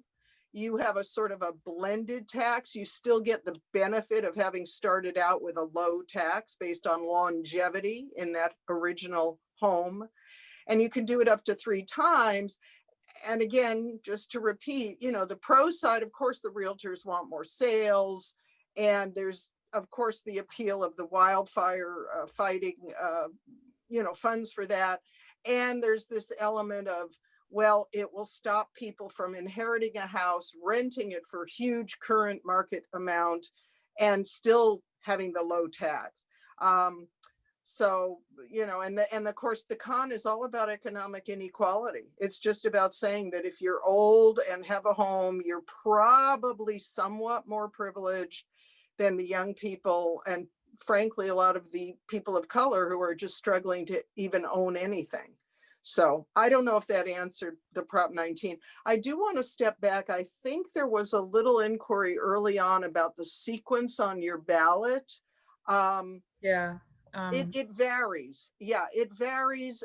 you have a sort of a blended tax. You still get the benefit of having started out with a low tax based on longevity in that original home. And you can do it up to 3 times. And again, just to repeat, the pro side, of course, the realtors want more sales. And there's, of course, the appeal of the wildfire fighting, funds for that. And there's this element of, well, it will stop people from inheriting a house, renting it for huge current market amount, and still having the low tax. So, and of course, the con is all about economic inequality. It's just about saying that if you're old and have a home, you're probably somewhat more privileged than the young people, and frankly, a lot of the people of color who are just struggling to even own anything. So I don't know if that answered the Prop 19. I do want to step back. I think there was a little inquiry early on about the sequence on your ballot. Yeah. It varies. Yeah, it varies.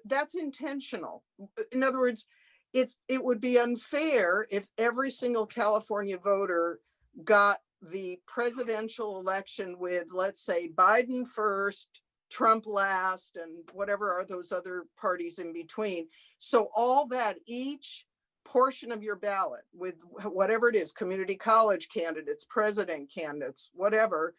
That's intentional. In other words, it would be unfair if every single California voter got the presidential election with, let's say, Biden first, Trump last, and whatever are those other parties in between. So all that, each portion of your ballot with whatever it is, community college candidates, president candidates, whatever,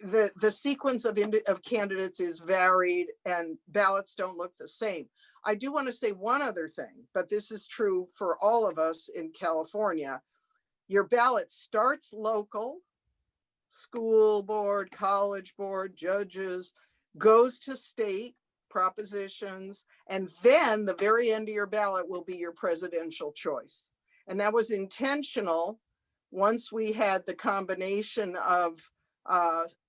the sequence of candidates is varied and ballots don't look the same. I do want to say one other thing, but this is true for all of us in California. Your ballot starts local, school board, college board, judges, goes to state propositions, and then the very end of your ballot will be your presidential choice. And that was intentional once we had the combination of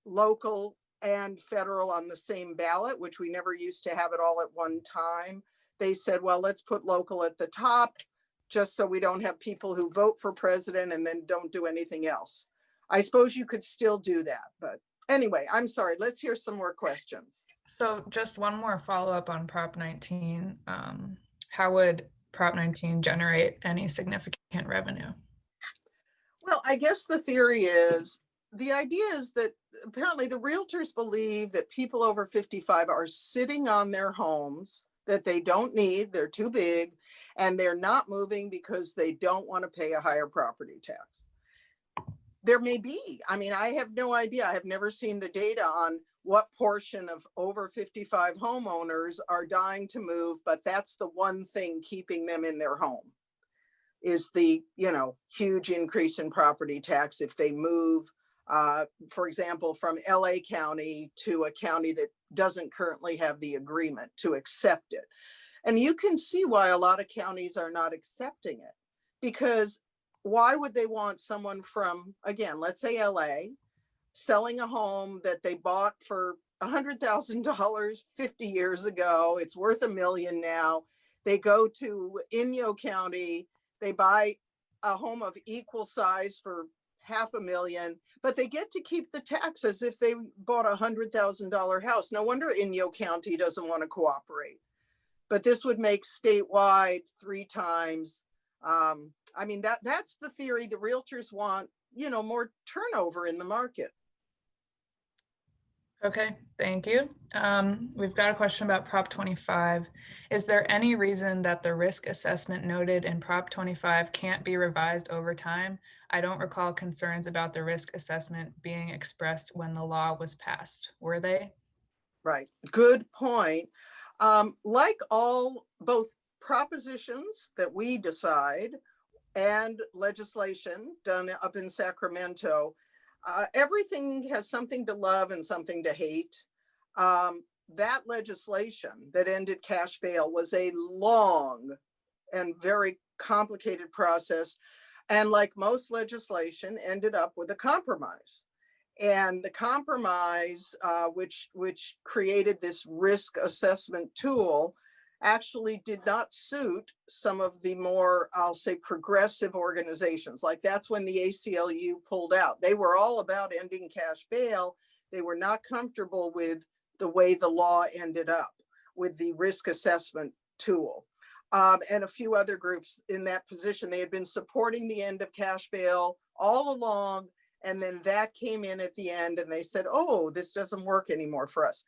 local and federal on the same ballot, which we never used to have it all at one time. They said, well, let's put local at the top, just so we don't have people who vote for president and then don't do anything else. I suppose you could still do that, but anyway, I'm sorry. Let's hear some more questions. So just one more follow-up on Prop 19. How would Prop 19 generate any significant revenue? Well, I guess the idea is that apparently the realtors believe that people over 55 are sitting on their homes that they don't need, they're too big, and they're not moving because they don't want to pay a higher property tax. There may be, I have no idea. I have never seen the data on what portion of over 55 homeowners are dying to move, but that's the one thing keeping them in their home is the, huge increase in property tax if they move, for example, from LA County to a county that doesn't currently have the agreement to accept it. And you can see why a lot of counties are not accepting it, because why would they want someone from, again, let's say LA, selling a home that they bought for $100,000 50 years ago, it's worth $1 million now. They go to Inyo County, they buy a home of equal size for $500,000, but they get to keep the tax as if they bought a $100,000 house. No wonder Inyo County doesn't want to cooperate. But this would make statewide 3 times. That's the theory. The realtors want, more turnover in the market. Okay, thank you. We've got a question about Prop 25. Is there any reason that the risk assessment noted in Prop 25 can't be revised over time? I don't recall concerns about the risk assessment being expressed when the law was passed. Were they? Right. Good point. Like both propositions that we decide and legislation done up in Sacramento, everything has something to love and something to hate. That legislation that ended cash bail was a long and very complicated process. And like most legislation, ended up with a compromise. And the compromise, which created this risk assessment tool, actually did not suit some of the more, I'll say, progressive organizations. Like that's when the ACLU pulled out. They were all about ending cash bail. They were not comfortable with the way the law ended up with the risk assessment tool. And a few other groups in that position. They had been supporting the end of cash bail all along. And then that came in at the end and they said, oh, this doesn't work anymore for us.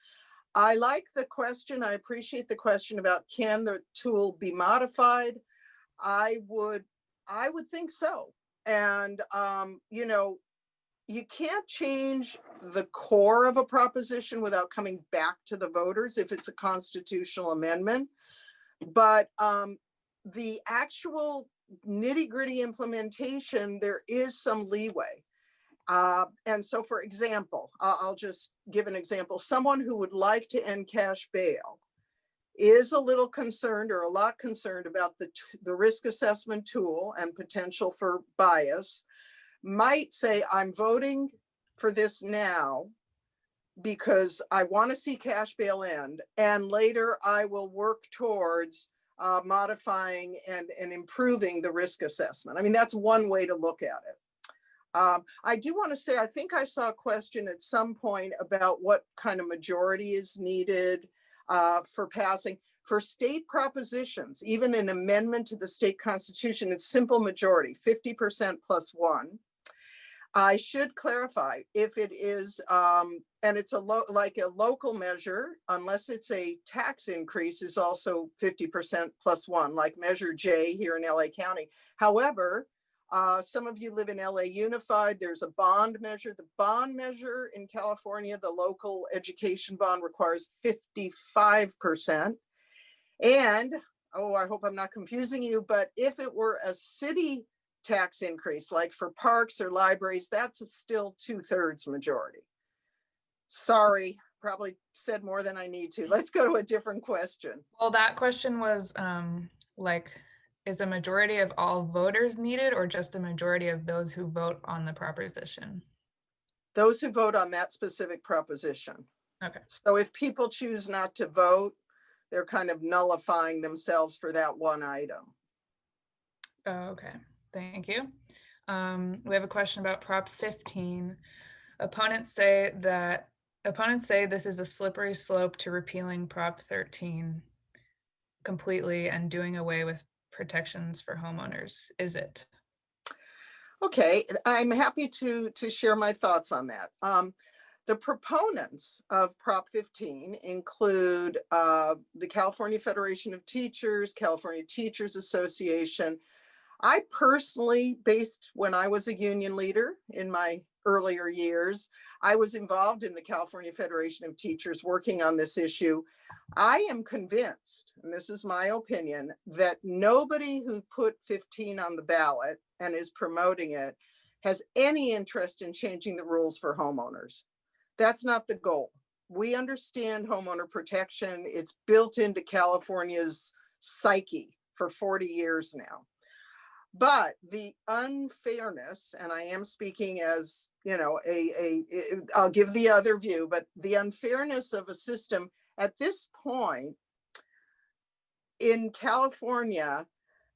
I like the question. I appreciate the question about can the tool be modified? I would think so. And, you know, you can't change the core of a proposition without coming back to the voters if it's a constitutional amendment. But the actual nitty-gritty implementation, there is some leeway. And so, for example, I'll just give an example. Someone who would like to end cash bail is a little concerned or a lot concerned about the risk assessment tool and potential for bias, might say, I'm voting for this now because I want to see cash bail end, and later I will work towards modifying and improving the risk assessment. I mean, that's one way to look at it. I do want to say, I think I saw a question at some point about what kind of majority is needed for passing. For state propositions, even an amendment to the state constitution, it's simple majority, 50% plus one. I should clarify, if it is, and it's like a local measure, unless it's a tax increase, is also 50% plus one, like Measure J here in LA County. However, some of you live in LA Unified, there's a bond measure. The bond measure in California, the local education bond, requires 55%. And, oh, I hope I'm not confusing you, but if it were a city tax increase, like for parks or libraries, that's still 2/3 majority. Sorry, probably said more than I need to. Let's go to a different question. Well, that question was like, is a majority of all voters needed or just a majority of those who vote on the proposition? Those who vote on that specific proposition. Okay. So if people choose not to vote, they're kind of nullifying themselves for that one item. Okay, thank you. We have a question about Prop 15. Opponents say this is a slippery slope to repealing Prop 13 completely and doing away with protections for homeowners. Is it? Okay, I'm happy to share my thoughts on that. The proponents of Prop 15 include the California Federation of Teachers, California Teachers Association. I personally, based when I was a union leader in my earlier years, I was involved in the California Federation of Teachers working on this issue. I am convinced, and this is my opinion, that nobody who put 15 on the ballot and is promoting it has any interest in changing the rules for homeowners. That's not the goal. We understand homeowner protection. It's built into California's psyche for 40 years now. But the unfairness, and I am speaking as, you know, I'll give the other view, but the unfairness of a system at this point in California,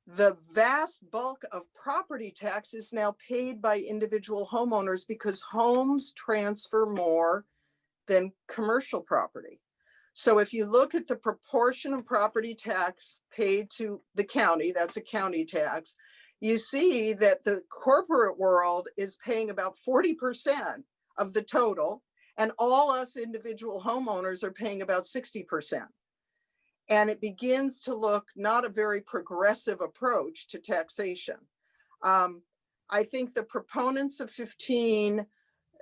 the vast bulk of property tax is now paid by individual homeowners because homes transfer more than commercial property. So if you look at the proportion of property tax paid to the county, that's a county tax, you see that the corporate world is paying about 40% of the total, and all us individual homeowners are paying about 60%. And it begins to look not a very progressive approach to taxation. I think the proponents of 15,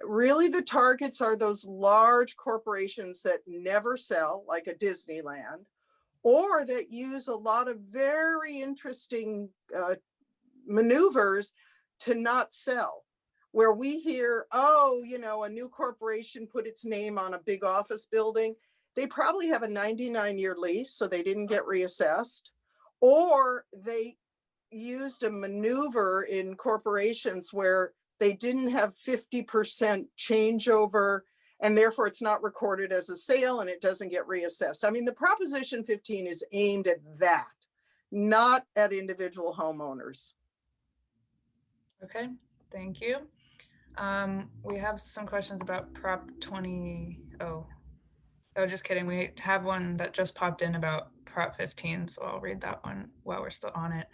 really the targets are those large corporations that never sell, like a Disneyland, or that use a lot of very interesting maneuvers to not sell. Where we hear, oh, you know, a new corporation put its name on a big office building, they probably have a 99-year lease, so they didn't get reassessed, or they used a maneuver in corporations where they didn't have 50% changeover, and therefore it's not recorded as a sale and it doesn't get reassessed. I mean, the Proposition 15 is aimed at that, not at individual homeowners. Okay, thank you. We have some questions about Prop 20. Oh, just kidding. We have one that just popped in about Prop 15, so I'll read that one while we're still on it.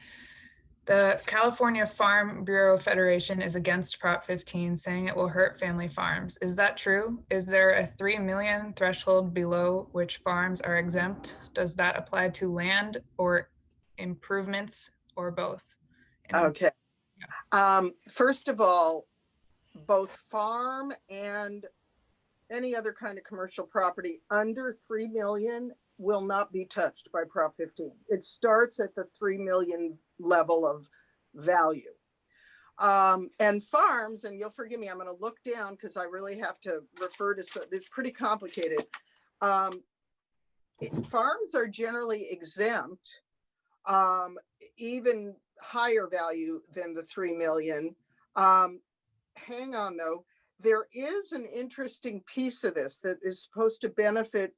The California Farm Bureau Federation is against Prop 15, saying it will hurt family farms. Is that true? Is there a 3 million threshold below which farms are exempt? Does that apply to land or improvements or both? Okay. First of all, both farm and any other kind of commercial property under 3 million will not be touched by Prop 15. It starts at the 3 million level of value. And farms, and you'll forgive me, I'm going to look down because I really have to refer to, so it's pretty complicated. Farms are generally exempt, even higher value than the 3 million. Hang on though, there is an interesting piece of this that is supposed to benefit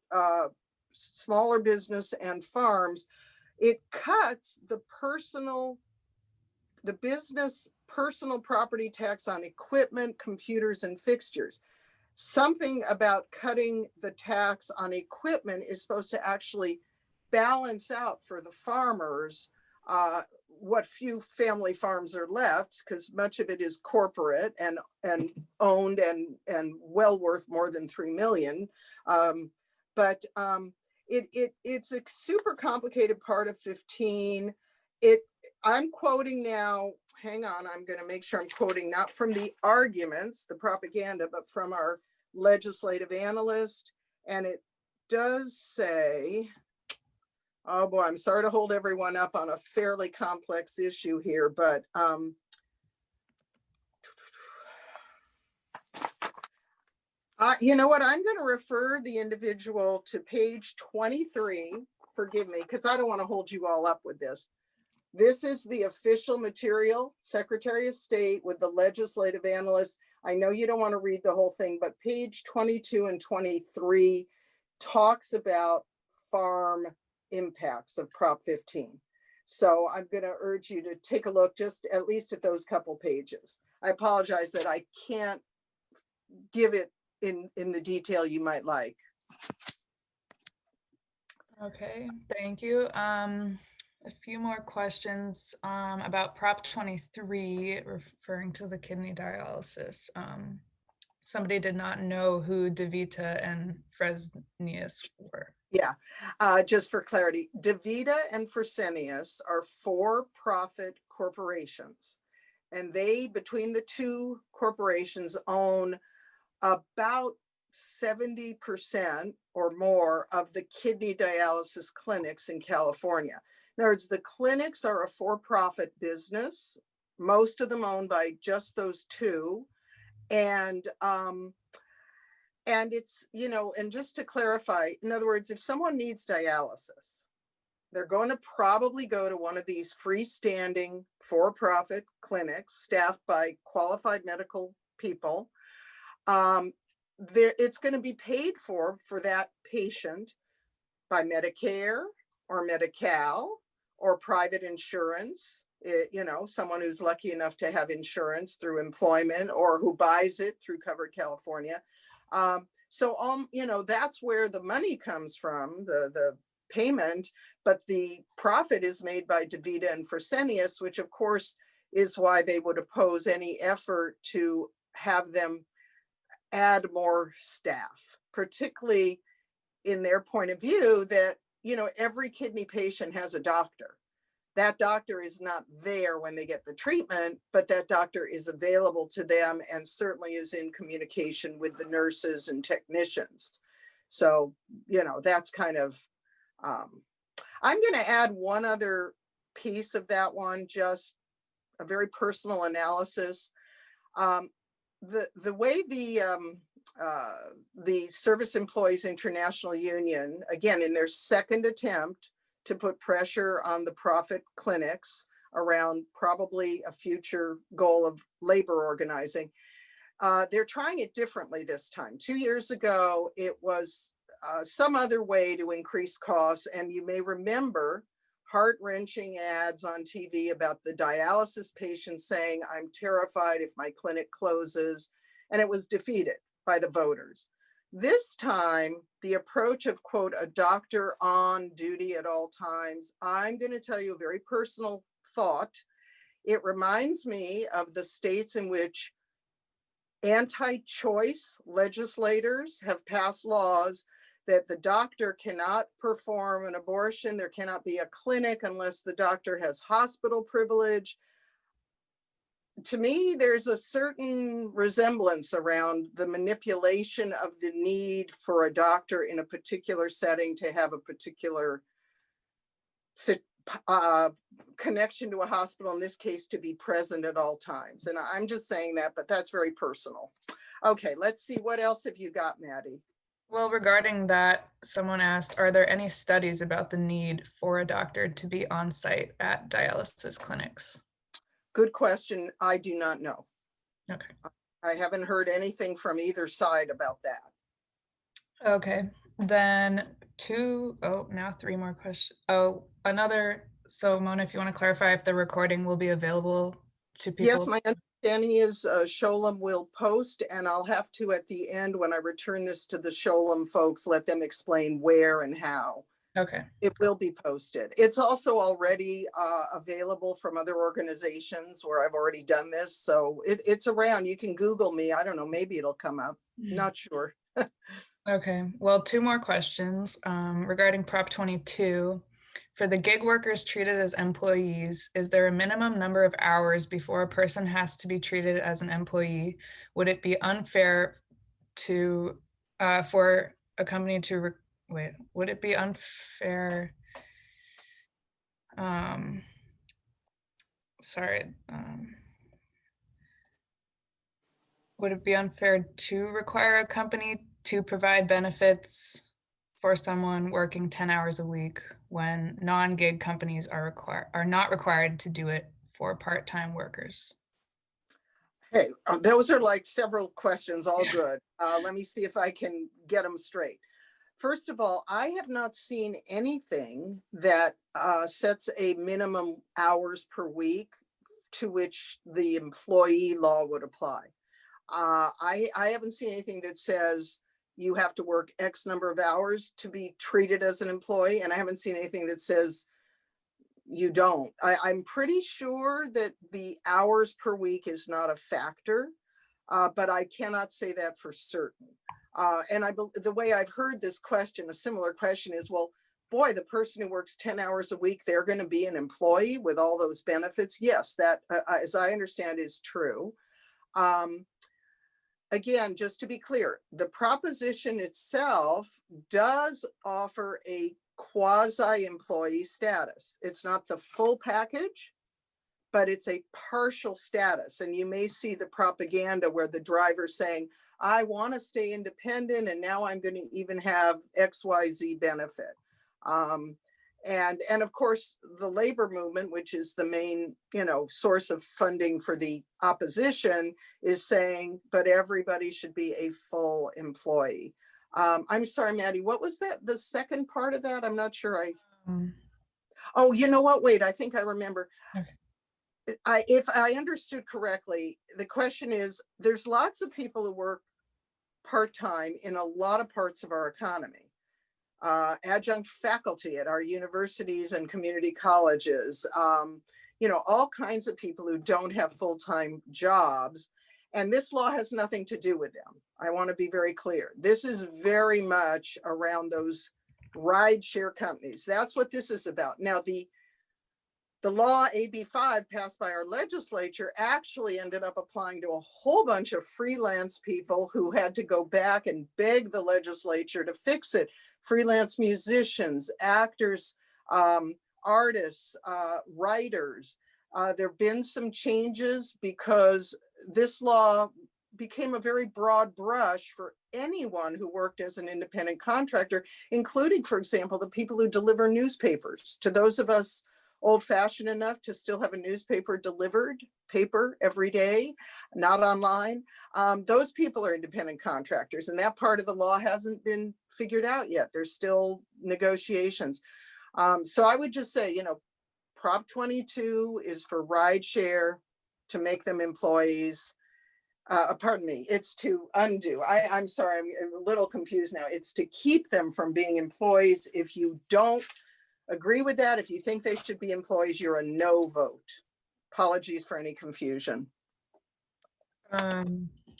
smaller business and farms. It cuts the business personal property tax on equipment, computers, and fixtures. Something about cutting the tax on equipment is supposed to actually balance out for the farmers what few family farms are left, because much of it is corporate and owned and well worth more than 3 million. But it's a super complicated part of 15. I'm quoting now, hang on, I'm going to make sure I'm quoting not from the arguments, the propaganda, but from our legislative analyst. And it does say, oh boy, I'm sorry to hold everyone up on a fairly complex issue here, but you know what? I'm going to refer the individual to page 23. Forgive me, because I don't want to hold you all up with this. This is the official material, Secretary of State with the legislative analyst. I know you don't want to read the whole thing, but page 22 and 23 talks about farm impacts of Prop 15. So I'm going to urge you to take a look just at least at those couple pages. I apologize that I can't give it in the detail you might like. Okay, thank you. A few more questions about Prop 23, referring to the kidney dialysis. Somebody did not know who DeVita and Fresenius were. Yeah, just for clarity, DeVita and Fresenius are for-profit corporations, and they, between the two corporations, own about 70% or more of the kidney dialysis clinics in California. In other words, the clinics are a for-profit business, most of them owned by just those two. And it's, you know, and just to clarify, in other words, if someone needs dialysis, they're going to probably go to one of these freestanding for-profit clinics staffed by qualified medical people. It's going to be paid for that patient by Medicare or Medi-Cal or private insurance, you know, someone who's lucky enough to have insurance through employment or who buys it through Covered California. You know, that's where the money comes from, the payment, but the profit is made by DeVita and Fresenius, which of course is why they would oppose any effort to have them add more staff, particularly in their point of view that, you know, every kidney patient has a doctor. That doctor is not there when they get the treatment, but that doctor is available to them and certainly is in communication with the nurses and technicians. So, you know, that's kind of, I'm going to add one other piece of that one, just a very personal analysis. The way the Service Employees International Union, again, in their second attempt to put pressure on the profit clinics around probably a future goal of labor organizing, they're trying it differently this time. 2 years ago, it was some other way to increase costs. And you may remember heart-wrenching ads on TV about the dialysis patients saying, I'm terrified if my clinic closes, and it was defeated by the voters. This time, the approach of, quote, a doctor on duty at all times, I'm going to tell you a very personal thought. It reminds me of the states in which anti-choice legislators have passed laws that the doctor cannot perform an abortion. There cannot be a clinic unless the doctor has hospital privilege. To me, there's a certain resemblance around the manipulation of the need for a doctor in a particular setting to have a particular connection to a hospital, in this case, to be present at all times. And I'm just saying that, but that's very personal. Okay, let's see. What else have you got, Maddie? Well, regarding that, someone asked, are there any studies about the need for a doctor to be on site at dialysis clinics? Good question. I do not know. Okay. I haven't heard anything from either side about that. Okay. Then now three more questions. Oh, so Mona, if you want to clarify if the recording will be available to people. Yes, my understanding is Sholem will post, and I'll have to, at the end, when I return this to the Sholem folks, let them explain where and how. Okay. It will be posted. It's also already available from other organizations where I've already done this. So it's around. You can Google me. I don't know, maybe it'll come up. Not sure. Okay. Well, two more questions regarding Prop 22. For the gig workers treated as employees, is there a minimum number of hours before a person has to be treated as an employee? Would it be unfair to for a company to would it be unfair? Would it be unfair to require a company to provide benefits for someone working 10 hours a week when non-gig companies are not required to do it for part-time workers? Hey, those are like several questions, all good. Let me see if I can get them straight. First of all, I have not seen anything that sets a minimum hours per week to which the employee law would apply. I haven't seen anything that says you have to work X number of hours to be treated as an employee, and I haven't seen anything that says you don't. I'm pretty sure that the hours per week is not a factor, but I cannot say that for certain. And the way I've heard this question, a similar question is, well, boy, the person who works 10 hours a week, they're going to be an employee with all those benefits. Yes, that, as I understand, is true. Again, just to be clear, the proposition itself does offer a quasi-employee status. It's not the full package, but it's a partial status. And you may see the propaganda where the driver's saying, I want to stay independent, and now I'm going to even have XYZ benefit. And of course, the labor movement, which is the main, source of funding for the opposition, is saying, but everybody should be a full employee. I'm sorry, Maddie, what was that? The second part of that? I'm not sure. Oh, you know what? Wait, I think I remember. Okay. If I understood correctly, the question is, there's lots of people who work part-time in a lot of parts of our economy. Adjunct faculty at our universities and community colleges, all kinds of people who don't have full-time jobs. And this law has nothing to do with them. I want to be very clear. This is very much around those rideshare companies. That's what this is about. Now, the law AB 5 passed by our legislature actually ended up applying to a whole bunch of freelance people who had to go back and beg the legislature to fix it. Freelance musicians, actors, artists, writers. There have been some changes because this law became a very broad brush for anyone who worked as an independent contractor, including, for example, the people who deliver newspapers. To those of us old-fashioned enough to still have a newspaper delivered, paper every day, not online, those people are independent contractors, and that part of the law hasn't been figured out yet. There's still negotiations. So I would just say, Prop 22 is for rideshare to make them employees. Pardon me, it's to undo. I'm sorry, I'm a little confused now. It's to keep them from being employees. If you don't agree with that, if you think they should be employees, you're a no vote. Apologies for any confusion.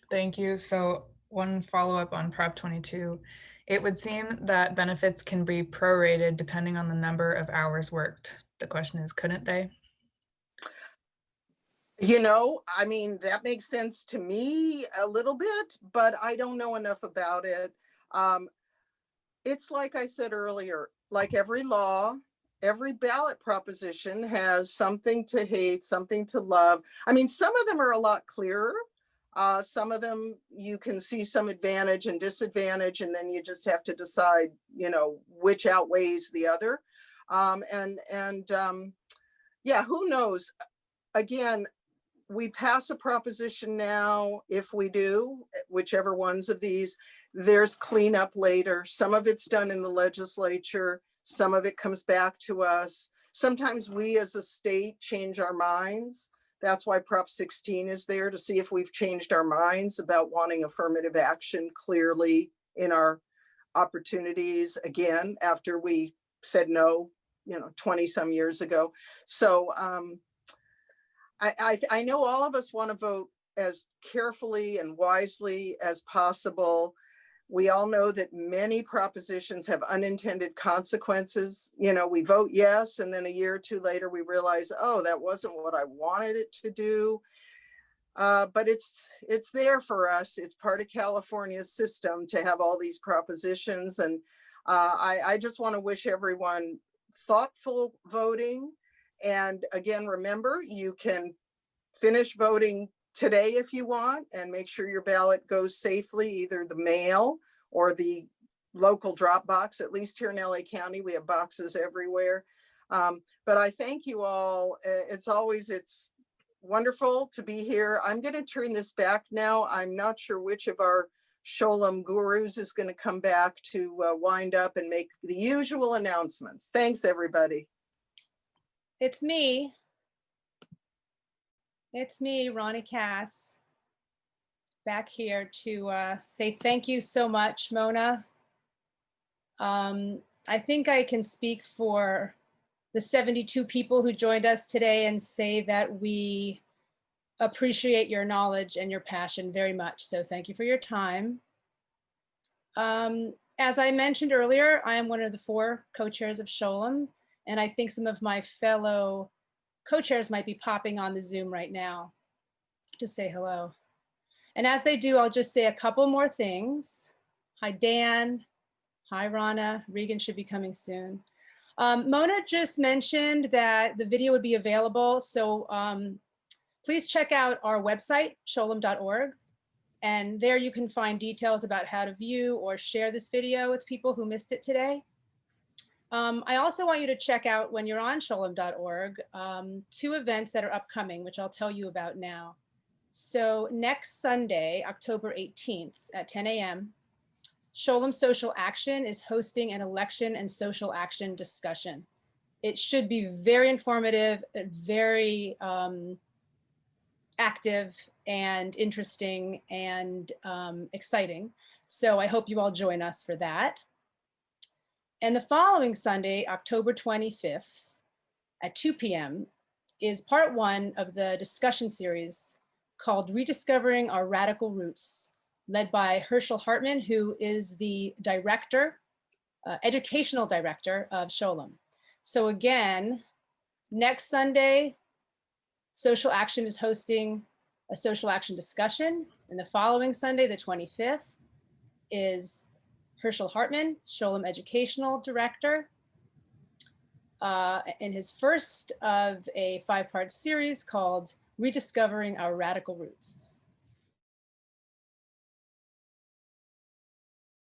Thank you. So one follow-up on Prop 22. It would seem that benefits can be prorated depending on the number of hours worked. The question is, couldn't they? You know, I mean, that makes sense to me a little bit, but I don't know enough about it. Um, it's like I said earlier, like every law, every ballot proposition has something to hate, something to love. I mean, some of them are a lot clearer. Some of them you can see some advantage and disadvantage, and then you just have to decide, you know, which outweighs the other. Yeah, who knows? Again, we pass a proposition now. If we do, whichever ones of these, there's cleanup later. Some of it's done in the legislature. Some of it comes back to us. Sometimes we as a state change our minds. That's why Prop 16 is there, to see if we've changed our minds about wanting affirmative action clearly in our opportunities again, after we said no, you know, 20 some years ago. So I know all of us want to vote as carefully and wisely as possible. We all know that many propositions have unintended consequences. You know, we vote yes, and then a year or two later, we realize, oh, that wasn't what I wanted it to do. But it's there for us. It's part of California's system to have all these propositions. And I just want to wish everyone thoughtful voting. And again, remember, you can finish voting today if you want, and make sure your ballot goes safely, either the mail or the local drop box. At least here in LA County, we have boxes everywhere. But I thank you all. It's wonderful to be here. I'm going to turn this back now. I'm not sure which of our Sholem gurus is going to come back to wind up and make the usual announcements. Thanks, everybody. It's me. It's me, Ronnie Cass, back here to say thank you so much, Mona. I think I can speak for the 72 people who joined us today and say that we appreciate your knowledge and your passion very much. So thank you for your time. As I mentioned earlier, I am one of the 4 co-chairs of Sholem, and I think some of my fellow co-chairs might be popping on the Zoom right now to say hello. And as they do, I'll just say a couple more things. Hi, Dan. Hi, Rana. Regan should be coming soon. Mona just mentioned that the video would be available. So please check out our website, sholem.org. And there you can find details about how to view or share this video with people who missed it today. I also want you to check out, when you're on sholem.org, 2 events that are upcoming, which I'll tell you about now. So next Sunday, October 18th at 10 a.m., Sholem Social Action is hosting an election and social action discussion. It should be very informative, very active and interesting and exciting. So I hope you all join us for that. And the following Sunday, October 25th at 2 p.m. is part 1 of the discussion series called Rediscovering Our Radical Roots, led by Herschel Hartman, who is the director, educational director of Sholem. So again, next Sunday, Social Action is hosting a social action discussion. And the following Sunday, the 25th, is Herschel Hartman, Sholem Educational Director, in his first of a 5-part series called Rediscovering Our Radical Roots.